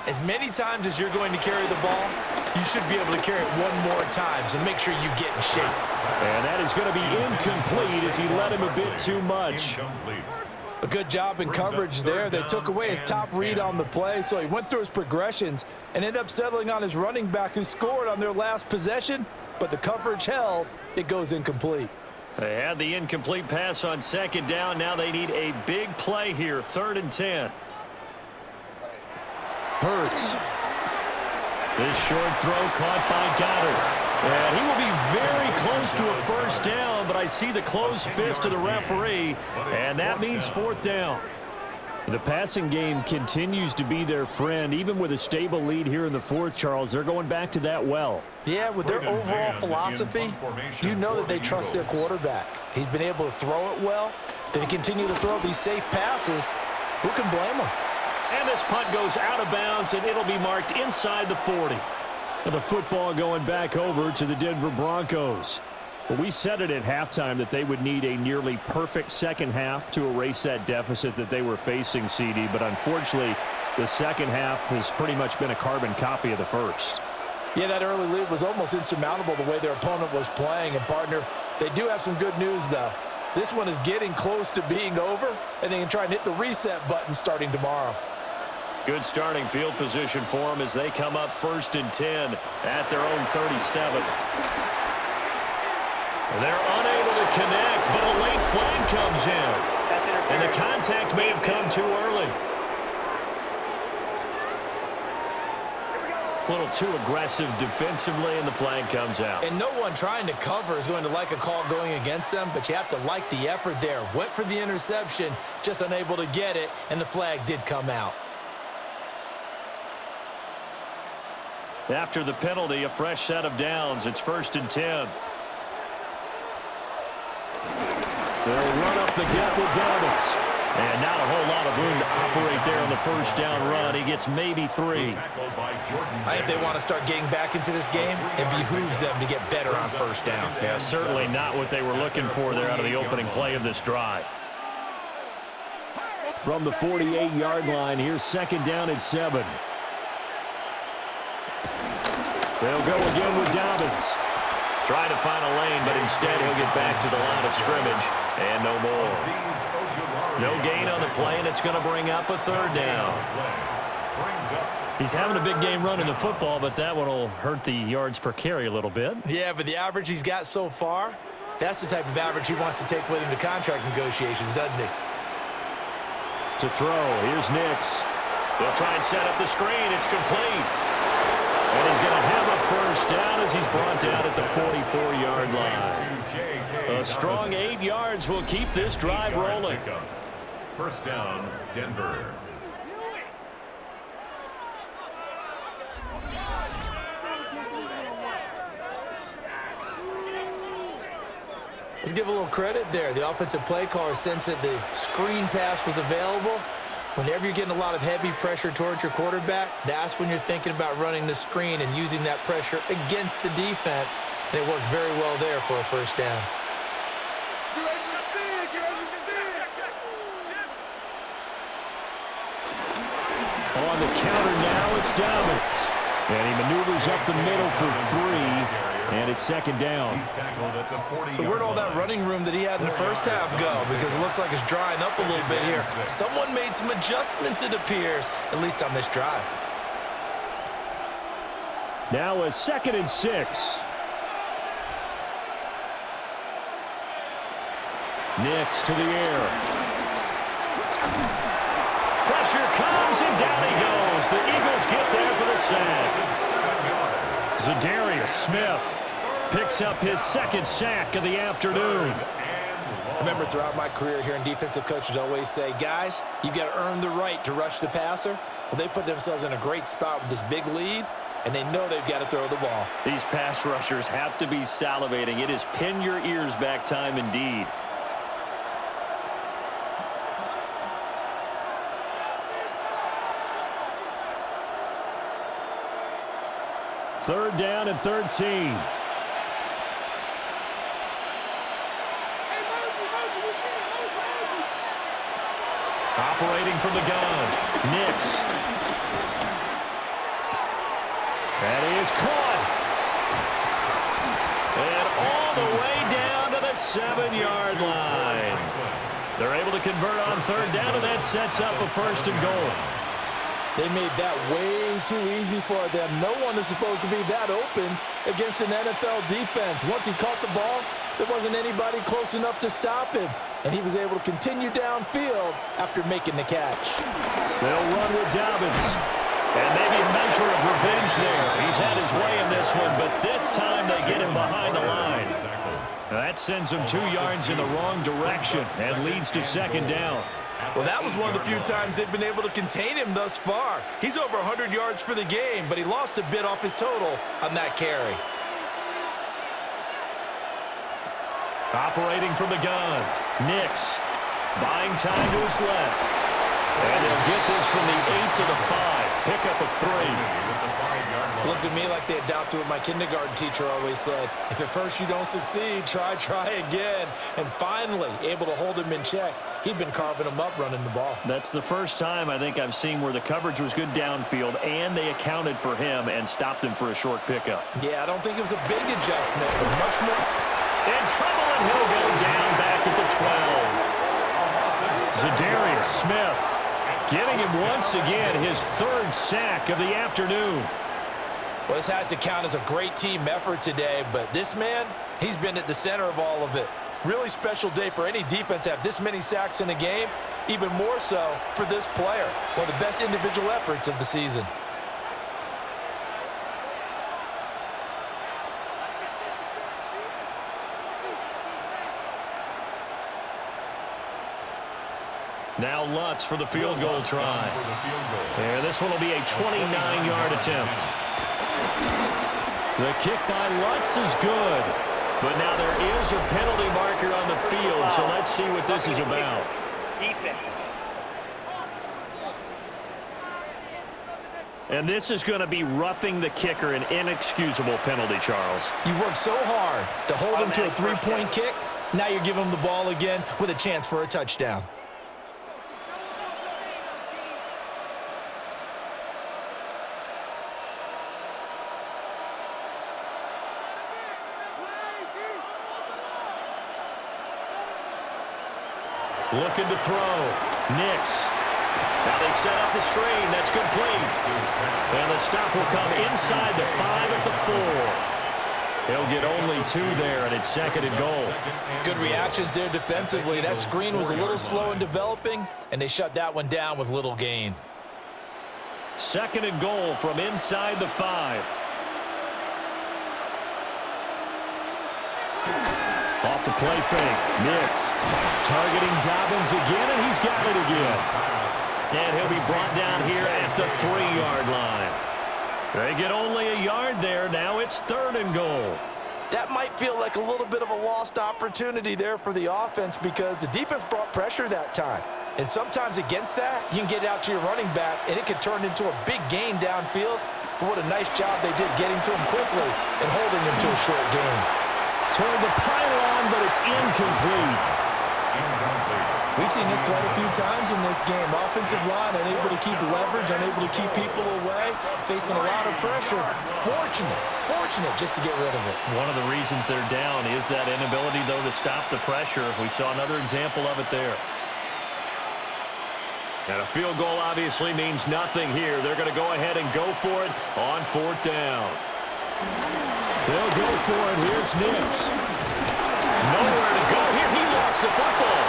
as many times as you're going to carry the ball, you should be able to carry it one more time, so make sure you get in shape. And that is going to be incomplete as he let him a bit too much. A good job in coverage there. They took away his top read on the play, so he went through his progressions and ended up settling on his running back who scored on their last possession, but the coverage held. It goes incomplete. They had the incomplete pass on 2nd down. Now they need a big play here, 3rd and 10. Hurts. This short throw caught by Goddard. And he will be very close to a first down, but I see the closed fist of the referee, and that means 4th down. The passing game continues to be their friend. Even with a stable lead here in the 4th, Charles, they're going back to that well. Yeah, with their overall philosophy, you know that they trust their quarterback. He's been able to throw it well. They continue to throw these safe passes. Who can blame them? And this punt goes out of bounds, and it'll be marked inside the 40. And the football going back over to the Denver Broncos. But we said it at halftime that they would need a nearly perfect second half to erase that deficit that they were facing, CD. But unfortunately, the second half has pretty much been a carbon copy of the first. Yeah, that early lead was almost insurmountable the way their opponent was playing. And, partner, they do have some good news, though. This one is getting close to being over, and they can try and hit the reset button starting tomorrow. Good starting field position for them as they come up 1st and 10 at their own 37. They're unable to connect, but a late flag comes in. And the contact may have come too early. A little too aggressive defensively, and the flag comes out. And no one trying to cover is going to like a call going against them, but you have to like the effort there. Went for the interception, just unable to get it, and the flag did come out. After the penalty, a fresh set of downs. It's 1st and 10. They'll run up the gut with Dobbins. And not a whole lot of room to operate there on the first down run. He gets maybe 3. I think they want to start getting back into this game. It behooves them to get better on first down. Yeah, certainly not what they were looking for there out of the opening play of this drive. From the 48-yard line, here's 2nd down at 7. They'll go again with Dobbins. Trying to find a lane, but instead he'll get back to the line of scrimmage. And no more. No gain on the play, and it's going to bring up a 3rd down. He's having a big game running the football, but that one will hurt the yards per carry a little bit. Yeah, but the average he's got so far, that's the type of average he wants to take with him to contract negotiations, doesn't he? To throw, here's Nix. They'll try and set up the screen. It's complete. And he's going to have a first down as he's brought down at the 44-yard line. A strong 8 yards will keep this drive rolling. First down, Denver. Let's give a little credit there. The offensive play caller sensed that the screen pass was available. Whenever you're getting a lot of heavy pressure towards your quarterback, that's when you're thinking about running the screen and using that pressure against the defense. And it worked very well there for a first down. On the counter now, it's Dobbins. And he maneuvers up the middle for 3. And it's 2nd down. So where'd all that running room that he had in the first half go? Because it looks like it's drying up a little bit here. Someone made some adjustments, it appears, at least on this drive. Now a 2nd and 6. Nix to the air. Pressure comes, and down he goes. The Eagles get there for the sack. Zadarius Smith picks up his second sack of the afternoon. Remember, throughout my career here in defensive coaches always say, guys, you got to earn the right to rush the passer. Well, they put themselves in a great spot with this big lead, and they know they've got to throw the ball. These pass rushers have to be salivating. It is pin your ears back time indeed. Third down and 13. Operating from the gun, Nix. That is caught. And all the way down to the 7-yard line. They're able to convert on third down, and that sets up a first and goal. They made that way too easy for them. No one is supposed to be that open against an NFL defense. Once he caught the ball, there wasn't anybody close enough to stop him. And he was able to continue downfield after making the catch. They'll run with Dobbins. And maybe a measure of revenge there. He's had his way in this one, but this time they get him behind the line. Now that sends him 2 yards in the wrong direction and leads to second down. Well, that was one of the few times they've been able to contain him thus far. He's over 100 yards for the game, but he lost a bit off his total on that carry. Operating from the gun, Nix buying time to his left. And they'll get this from the 8 to the 5. Pick up a 3. It looked to me like they adopted what my kindergarten teacher always said. If at first you don't succeed, try again. And finally, able to hold him in check. He'd been carving him up running the ball. That's the first time I think I've seen where the coverage was good downfield and they accounted for him and stopped him for a short pickup. Yeah, I don't think it was a big adjustment, but much more. In trouble, and he'll go down back at the 12. Zadarius Smith getting him once again his third sack of the afternoon. Well, this has to count as a great team effort today, but this man, he's been at the center of all of it. Really special day for any defense to have this many sacks in a game, even more so for this player. One of the best individual efforts of the season. Now Lutz for the field goal try. And this one will be a 29-yard attempt. The kick by Lutz is good. But now there is a penalty marker on the field, so let's see what this is about. And this is going to be roughing the kicker, an inexcusable penalty, Charles. You've worked so hard to hold him to a three-point kick. Now you're giving him the ball again with a chance for a touchdown. Looking to throw. Nix. Now they set up the screen. That's complete. And the stop will come inside the 5 at the 4. He'll get only 2 there, and it's second and goal. Good reactions there defensively. That screen was a little slow in developing, and they shut that one down with little gain. Second and goal from inside the 5. Off the play fake, Nix targeting Dobbins again, and he's got it again. And he'll be brought down here at the 3-yard line. They get only a yard there. Now it's third and goal. That might feel like a little bit of a lost opportunity there for the offense because the defense brought pressure that time. And sometimes against that, you can get out to your running back, and it can turn into a big gain downfield. But what a nice job they did getting to him quickly and holding him to a short gain. Toward the pylon, but it's incomplete. We've seen this quite a few times in this game. Offensive line unable to keep leverage, unable to keep people away, facing a lot of pressure. Fortunate just to get rid of it. One of the reasons they're down is that inability, though, to stop the pressure. We saw another example of it there. And a field goal obviously means nothing here. They're going to go ahead and go for it on 4th down. They'll go for it. Here's Nix. Nowhere to go here. He lost lost the football.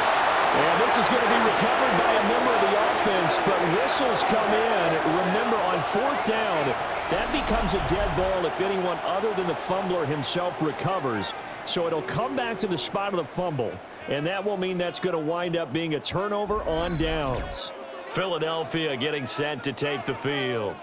And this is going to be recovered by a member of the offense, but whistles come in. Remember, on 4th down, that becomes a dead ball if anyone other than the fumbler himself recovers. So it'll come back to the spot of the fumble, and that will mean that's going to wind up being a turnover on downs. Philadelphia getting set to take the field.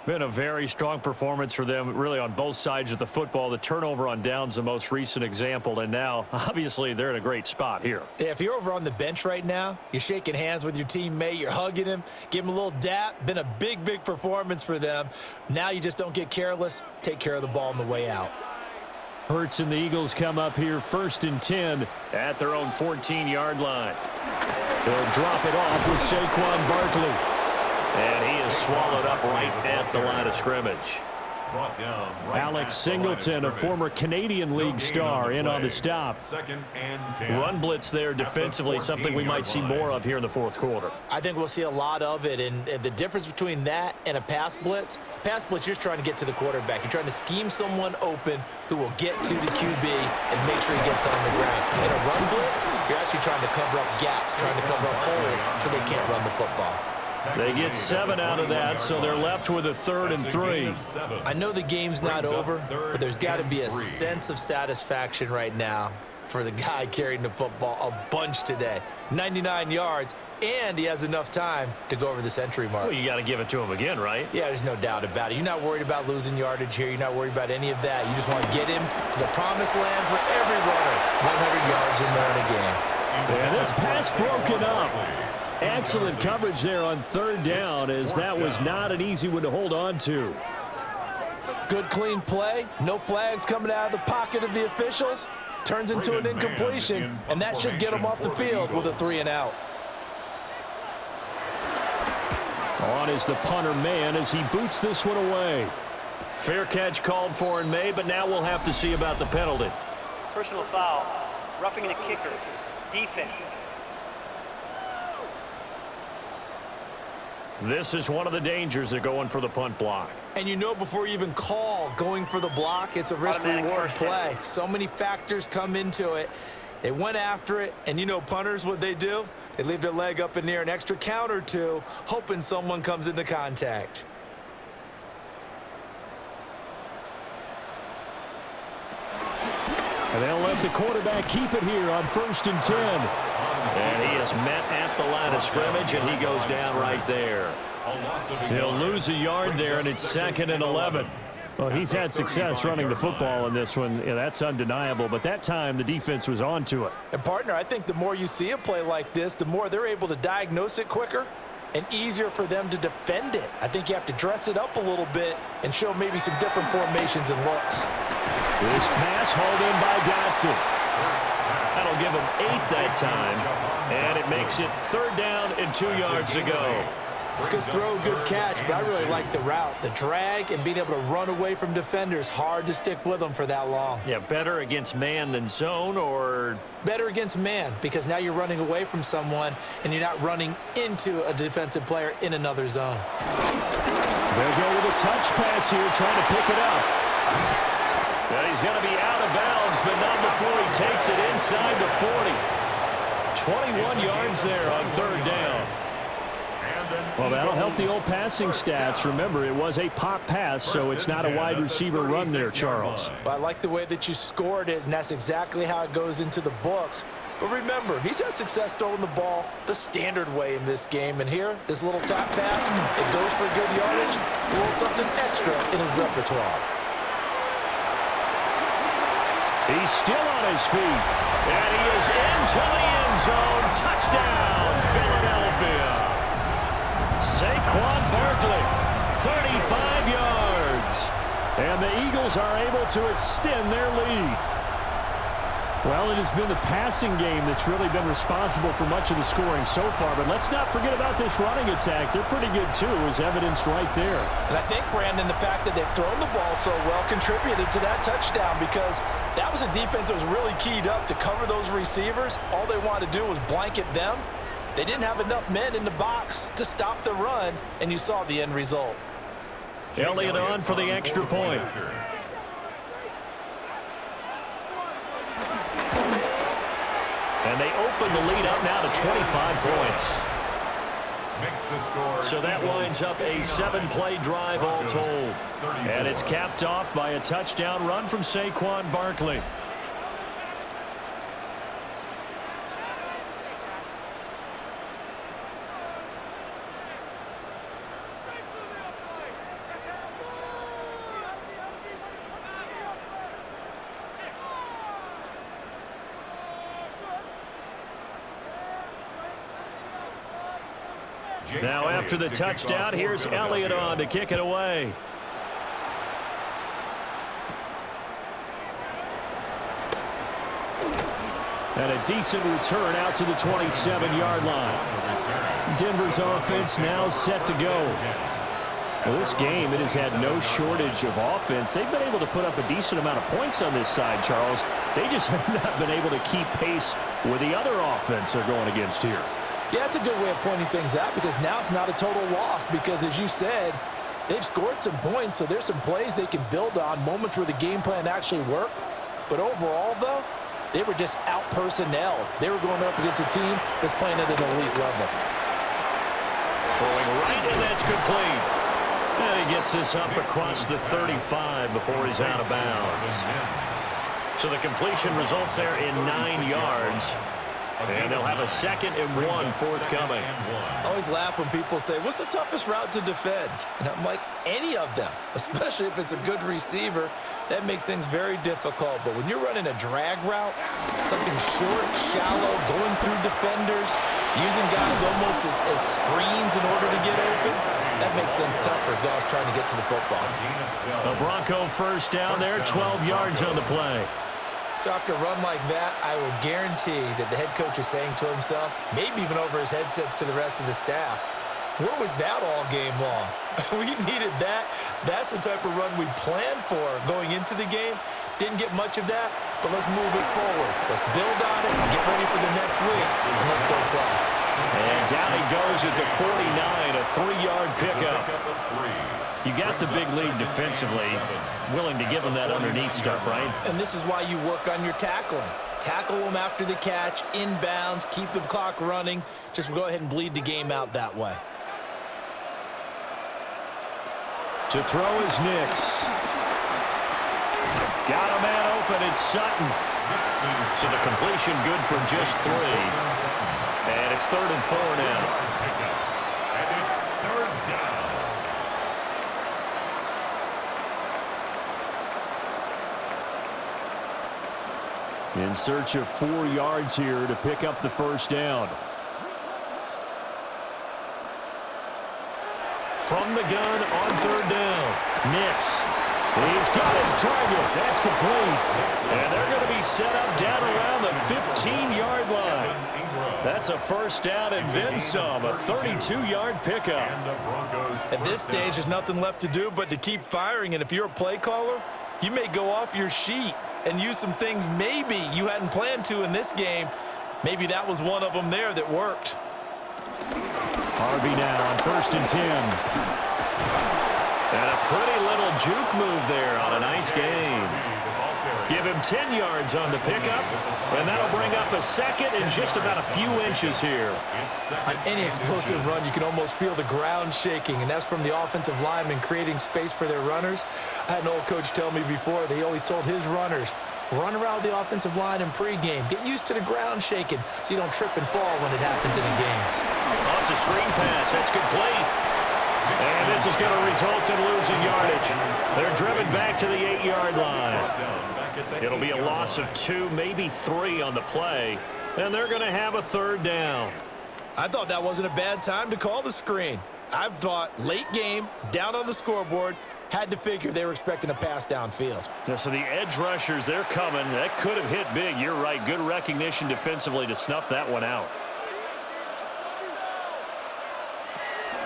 Been a very strong performance for them, really, on both sides of the football. The turnover on downs, the most recent example, and now, obviously, they're in a great spot here. Yeah, if you're over on the bench right now, you're shaking hands with your teammate, you're hugging him, give him a little dap. Been a big, big performance for them. Now you just don't get careless. Take care of the ball on the way out. Hurts and the Eagles come up here 1st and 10 at their own 14-yard line. They'll drop it off with Saquon Barkley. And he is swallowed up right at the line of scrimmage. Alex Singleton, a former Canadian League star, in on the stop. Run blitz there defensively, something we might see more of here in the 4th quarter. I think we'll see a lot of it, and the difference between that and a pass blitz, you're just trying to get to the quarterback. You're trying to scheme someone open who will get to the QB and make sure he gets on the ground. In a run blitz, you're actually trying to cover up gaps, trying to cover up holes so they can't run the football. They get 7 out of that, so they're left with a 3rd and 3. I know the game's not over, but there's got to be a sense of satisfaction right now for the guy carrying the football a bunch today. 99 yards, and he has enough time to go over the century mark. Well, you got to give it to him again, right? Yeah, there's no doubt about it. You're not worried about losing yardage here. You're not worried about any of that. You just want to get him to the promised land for every runner. 100 yards or more in a game. And this pass broken up. Excellent coverage there on 3rd down, as that was not an easy one to hold on to. Good, clean play. No flags coming out of the pocket of the officials. Turns into an incompletion, and that should get them off the field with a 3 and out. On is the punter man as he boots this one away. Fair catch called for in May, but now we'll have to see about the penalty. Personal foul, roughing the kicker, defense. This is one of the dangers of going for the punt block. And you know before you even call going for the block, it's a risk-reward play. So many factors come into it. They went after it, and you know punters, what they do? They leave their leg up in the air an extra count or two, hoping someone comes into contact. And they'll let the quarterback keep it here on 1st and 10. And he is met at the line of scrimmage, and he goes down right there. He'll lose a yard there, and it's 2nd and 11. Well, he's had success running the football in this one. Yeah, that's undeniable, but that time the defense was on to it. And, partner, I think the more you see a play like this, the more they're able to diagnose it quicker and easier for them to defend it. I think you have to dress it up a little bit and show maybe some different formations and looks. This pass hauled in by Dotson. That'll give him 8 that time, and it makes it 3rd down and 2 yards to go. Good throw, good catch, but I really like the route. The drag and being able to run away from defenders, hard to stick with them for that long. Yeah, better against man than zone, or? Better against man, because now you're running away from someone and you're not running into a defensive player in another zone. They'll go with a touch pass here, trying to pick it up. Well, he's going to be out of bounds, but not before he takes it inside the 40. 21 yards there on 3rd down. Well, that'll help the old passing stats. Remember, it was a pop pass, so it's not a wide receiver run there, Charles. Well, I like the way that you scored it, and that's exactly how it goes into the books. But remember, he's had success throwing the ball the standard way in this game. And here, this little top pass, it goes for good yardage, a little something extra in his repertoire. He's still on his feet, and he is into the end zone. Touchdown, Philadelphia. Saquon Barkley, 35 yards. And the Eagles are able to extend their lead. Well, it has been the passing game that's really been responsible for much of the scoring so far. But let's not forget about this running attack. They're pretty good, too, as evidenced right there. And I think, Brandon, the fact that they've thrown the ball so well contributed to that touchdown, because that was a defense that was really keyed up to cover those receivers. All they wanted to do was blanket them. They didn't have enough men in the box to stop the run, and you saw the end result. Elliott on for the extra point. And they open the lead up now to 25 points. Makes the score. So that winds up a 7-play drive all told. And it's capped off by a touchdown run from Saquon Barkley. Now after the touchdown, here's Elliott on to kick it away. And a decent return out to the 27-yard line. Denver's offense now set to go. Well, this game, it has had no shortage of offense. They've been able to put up a decent amount of points on this side, Charles. They just have not been able to keep pace with the other offense they're going against here. Yeah, it's a good way of pointing things out because now it's not a total loss because, as you said, they've scored some points, so there's some plays they can build on, moments where the game plan actually worked. But overall, though, they were just out-personnelled. They were going up against a team that's playing at an elite level. Throwing right, and that's complete. And he gets this up across the 35 before he's out of bounds. So the completion results there in 9 yards. And they'll have a 2nd and 1 forthcoming. I always laugh when people say, what's the toughest route to defend? And I'm like, any of them, especially if it's a good receiver. That makes things very difficult. But when you're running a drag route, something short, shallow, going through defenders, using guys almost as screens in order to get open, that makes things tough for guys trying to get to the football. A Bronco first down there, 12 yards on the play. So after a run like that, I will guarantee that the head coach is saying to himself, maybe even over his headsets to the rest of the staff, where was that all game long? We needed that. That's the type of run we planned for going into the game. Didn't get much of that, but let's move it forward. Let's build on it and get ready for the next week, and let's go play. And down he goes at the 49, a 3-yard pickup. You got the big lead defensively, willing to give them that underneath stuff, right? And this is why you work on your tackling. Tackle them after the catch, inbounds, keep the clock running. Just go ahead and bleed the game out that way. To throw is Nix. Got a man open, it's Sutton. So the completion good for just 3. And it's 3rd and 4 now. In search of 4 yards here to pick up the first down. From the gun on 3rd down. Nix. He's got his target. That's complete. And they're going to be set up down around the 15-yard line. That's a first down and then some. A 32-yard pickup. At this stage, there's nothing left to do but to keep firing. And if you're a play caller, you may go off your sheet and use some things maybe you hadn't planned to in this game. Maybe that was one of them there that worked. Harvey now on 1st and 10. And a pretty little juke move there on a nice game. Give him 10 yards on the pickup, and that'll bring up a 2nd and just about a few inches here. On any explosive run, you can almost feel the ground shaking, and that's from the offensive linemen creating space for their runners. I had an old coach tell me before, they always told his runners, run around the offensive line in pregame. Get used to the ground shaking so you don't trip and fall when it happens in a game. Oh, it's a screen pass. That's complete. And this is going to result in losing yardage. They're driven back to the 8-yard line. It'll be a loss of 2, maybe 3 on the play. And they're going to have a 3rd down. I thought that wasn't a bad time to call the screen. I thought late game, down on the scoreboard, had to figure they were expecting a pass downfield. Yeah, so the edge rushers, they're coming. That could have hit big. You're right. Good recognition defensively to snuff that one out.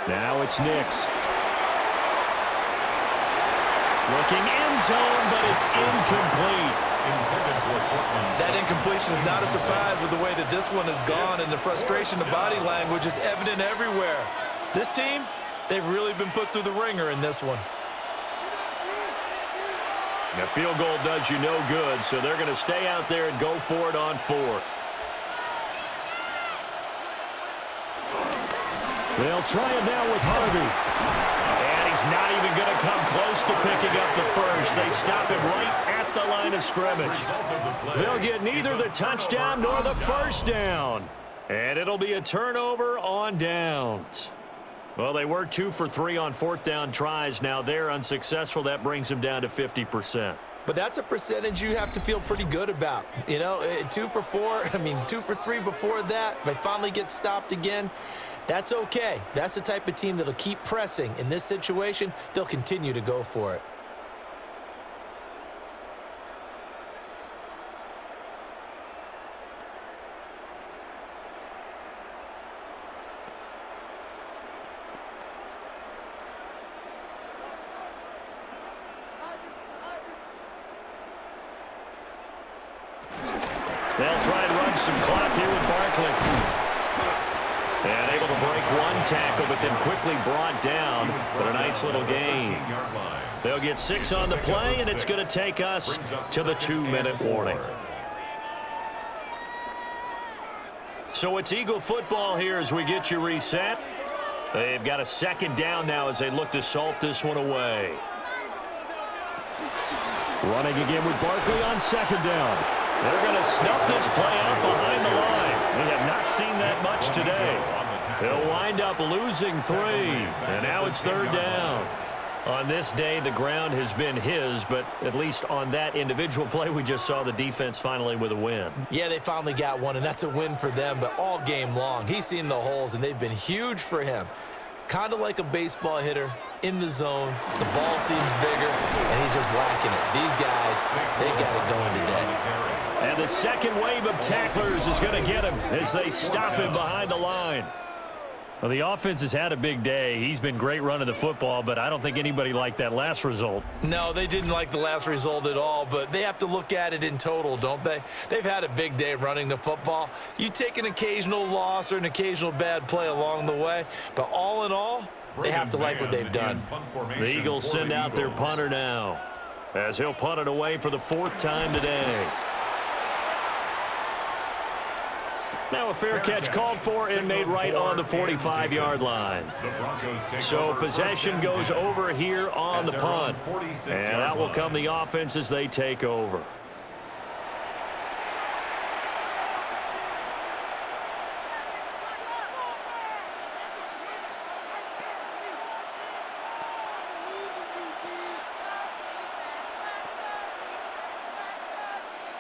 Now it's Nix. Looking end zone, but it's incomplete. That incompletion is not a surprise with the way that this one has gone, and the frustration, the body language is evident everywhere. This team, they've really been put through the ringer in this one. The field goal does you no good, so they're going to stay out there and go for it on 4th. They'll try it now with Harvey. And he's not even going to come close to picking up the first. They stop him right at the line of scrimmage. They'll get neither the touchdown nor the first down. And it'll be a turnover on downs. Well, they were 2 for 3 on fourth down tries. Now they're unsuccessful. That brings them down to 50%. But that's a percentage you have to feel pretty good about. You know, 2 for 4, 2 for 3 before that. They finally get stopped again. That's okay. That's the type of team that'll keep pressing. In this situation, they'll continue to go for it. They'll try and run some clock here with Barkley. And able to break one tackle, but then quickly brought down. But a nice little gain. They'll get 6 on the play, and it's going to take us to the 2-minute warning. So it's Eagle football here as we get you reset. They've got a second down now as they look to salt this one away. Running again with Barkley on second down. They're going to snuff this play out behind the line. We have not seen that much today. They'll wind up losing 3, and now it's third down. On this day, the ground has been his, but at least on that individual play, we just saw the defense finally with a win. Yeah, they finally got one, and that's a win for them, but all game long, he's seen the holes, and they've been huge for him. Kind of like a baseball hitter in the zone. The ball seems bigger, and he's just whacking it. These guys, they got it going today. And the second wave of tacklers is going to get him as they stop him behind the line. Well, the offense has had a big day. He's been great running the football, but I don't think anybody liked that last result. No, they didn't like the last result at all, but they have to look at it in total, don't they? They've had a big day running the football. You take an occasional loss or an occasional bad play along the way, but all in all, they have to like what they've done. The Eagles send out their punter now as he'll punt it away for the 4th time today. Now a fair catch called for and made right on the 45-yard line. So possession goes over here on the punt. And that will come the offense as they take over.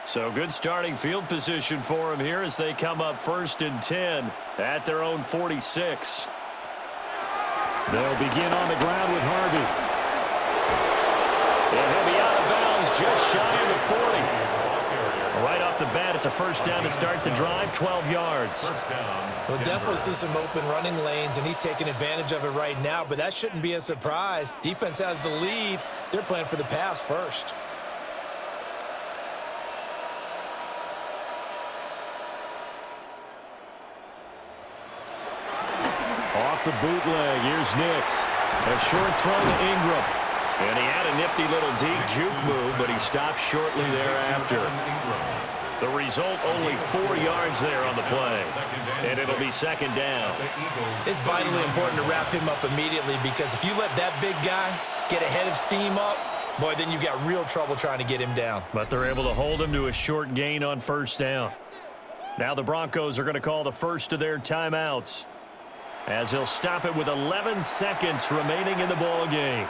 So good starting field position for him here as they come up 1st and 10 at their own 46. They'll begin on the ground with Harvey. And he'll be out of bounds just shy of the 40. Right off the bat, it's a first down to start the drive, 12 yards. We'll definitely see some open running lanes, and he's taking advantage of it right now, but that shouldn't be a surprise. Defense has the lead. They're playing for the pass first. Off the bootleg, here's Nix. A short throw to Ingram. And he had a nifty little deep juke move, but he stopped shortly thereafter. The result, only 4 yards there on the play. And it'll be second down. It's vitally important to wrap him up immediately, because if you let that big guy get ahead of steam up, boy, then you've got real trouble trying to get him down. But they're able to hold him to a short gain on first down. Now the Broncos are going to call the first of their timeouts, as he'll stop it with 11 seconds remaining in the ball game.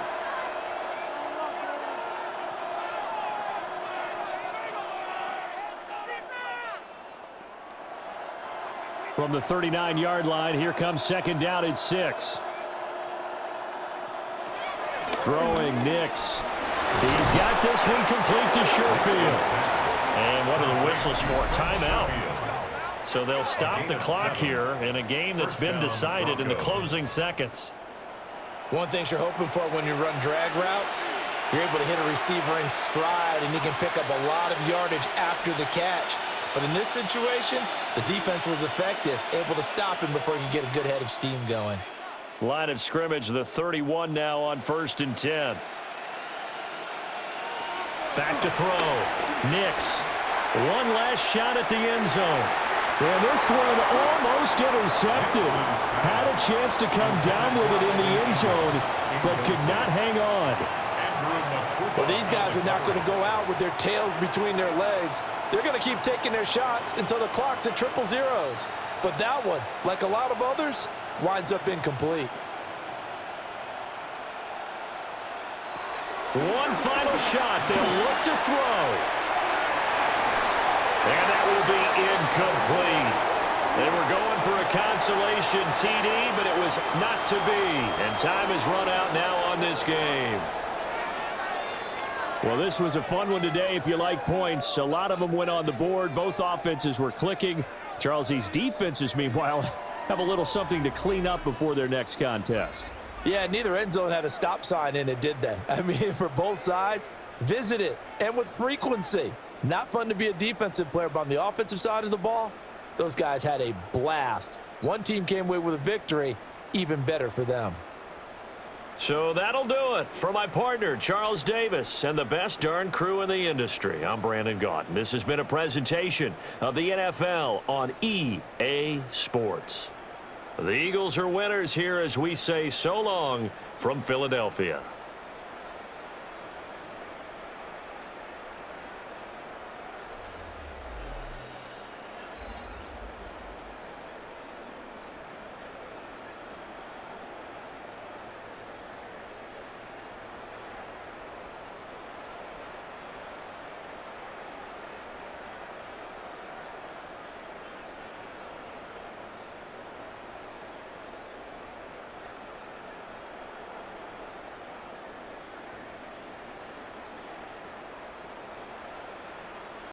From the 39-yard line, here comes second down at 6. Throwing Nix. He's got this one complete to Sherfield. And what are the whistles for? Timeout. So they'll stop the clock here in a game that's been decided in the closing seconds. One thing you're hoping for when you run drag routes, you're able to hit a receiver in stride, and he can pick up a lot of yardage after the catch. But in this situation, the defense was effective, able to stop him before he could get a good head of steam going. Line of scrimmage, the 31 now on 1st and 10. Back to throw. Nix. One last shot at the end zone. And this one almost intercepted. Had a chance to come down with it in the end zone, but could not hang on. Well, these guys are not going to go out with their tails between their legs. They're going to keep taking their shots until the clock's at 000. But that one, like a lot of others, winds up incomplete. One final shot. They'll look to throw. And that will be incomplete. They were going for a consolation TD, but it was not to be. And time has run out now on this game. Well, this was a fun one today if you like points. A lot of them went on the board. Both offenses were clicking. Charles, these defenses, meanwhile, have a little something to clean up before their next contest. Yeah, neither end zone had a stop sign in it, did they? I mean, for both sides, visit it, and with frequency. Not fun to be a defensive player, but on the offensive side of the ball, those guys had a blast. One team came away with a victory, even better for them. So that'll do it for my partner, Charles Davis, and the best darn crew in the industry. I'm Brandon Gaudin. This has been a presentation of the NFL on EA Sports. The Eagles are winners here as we say so long from Philadelphia.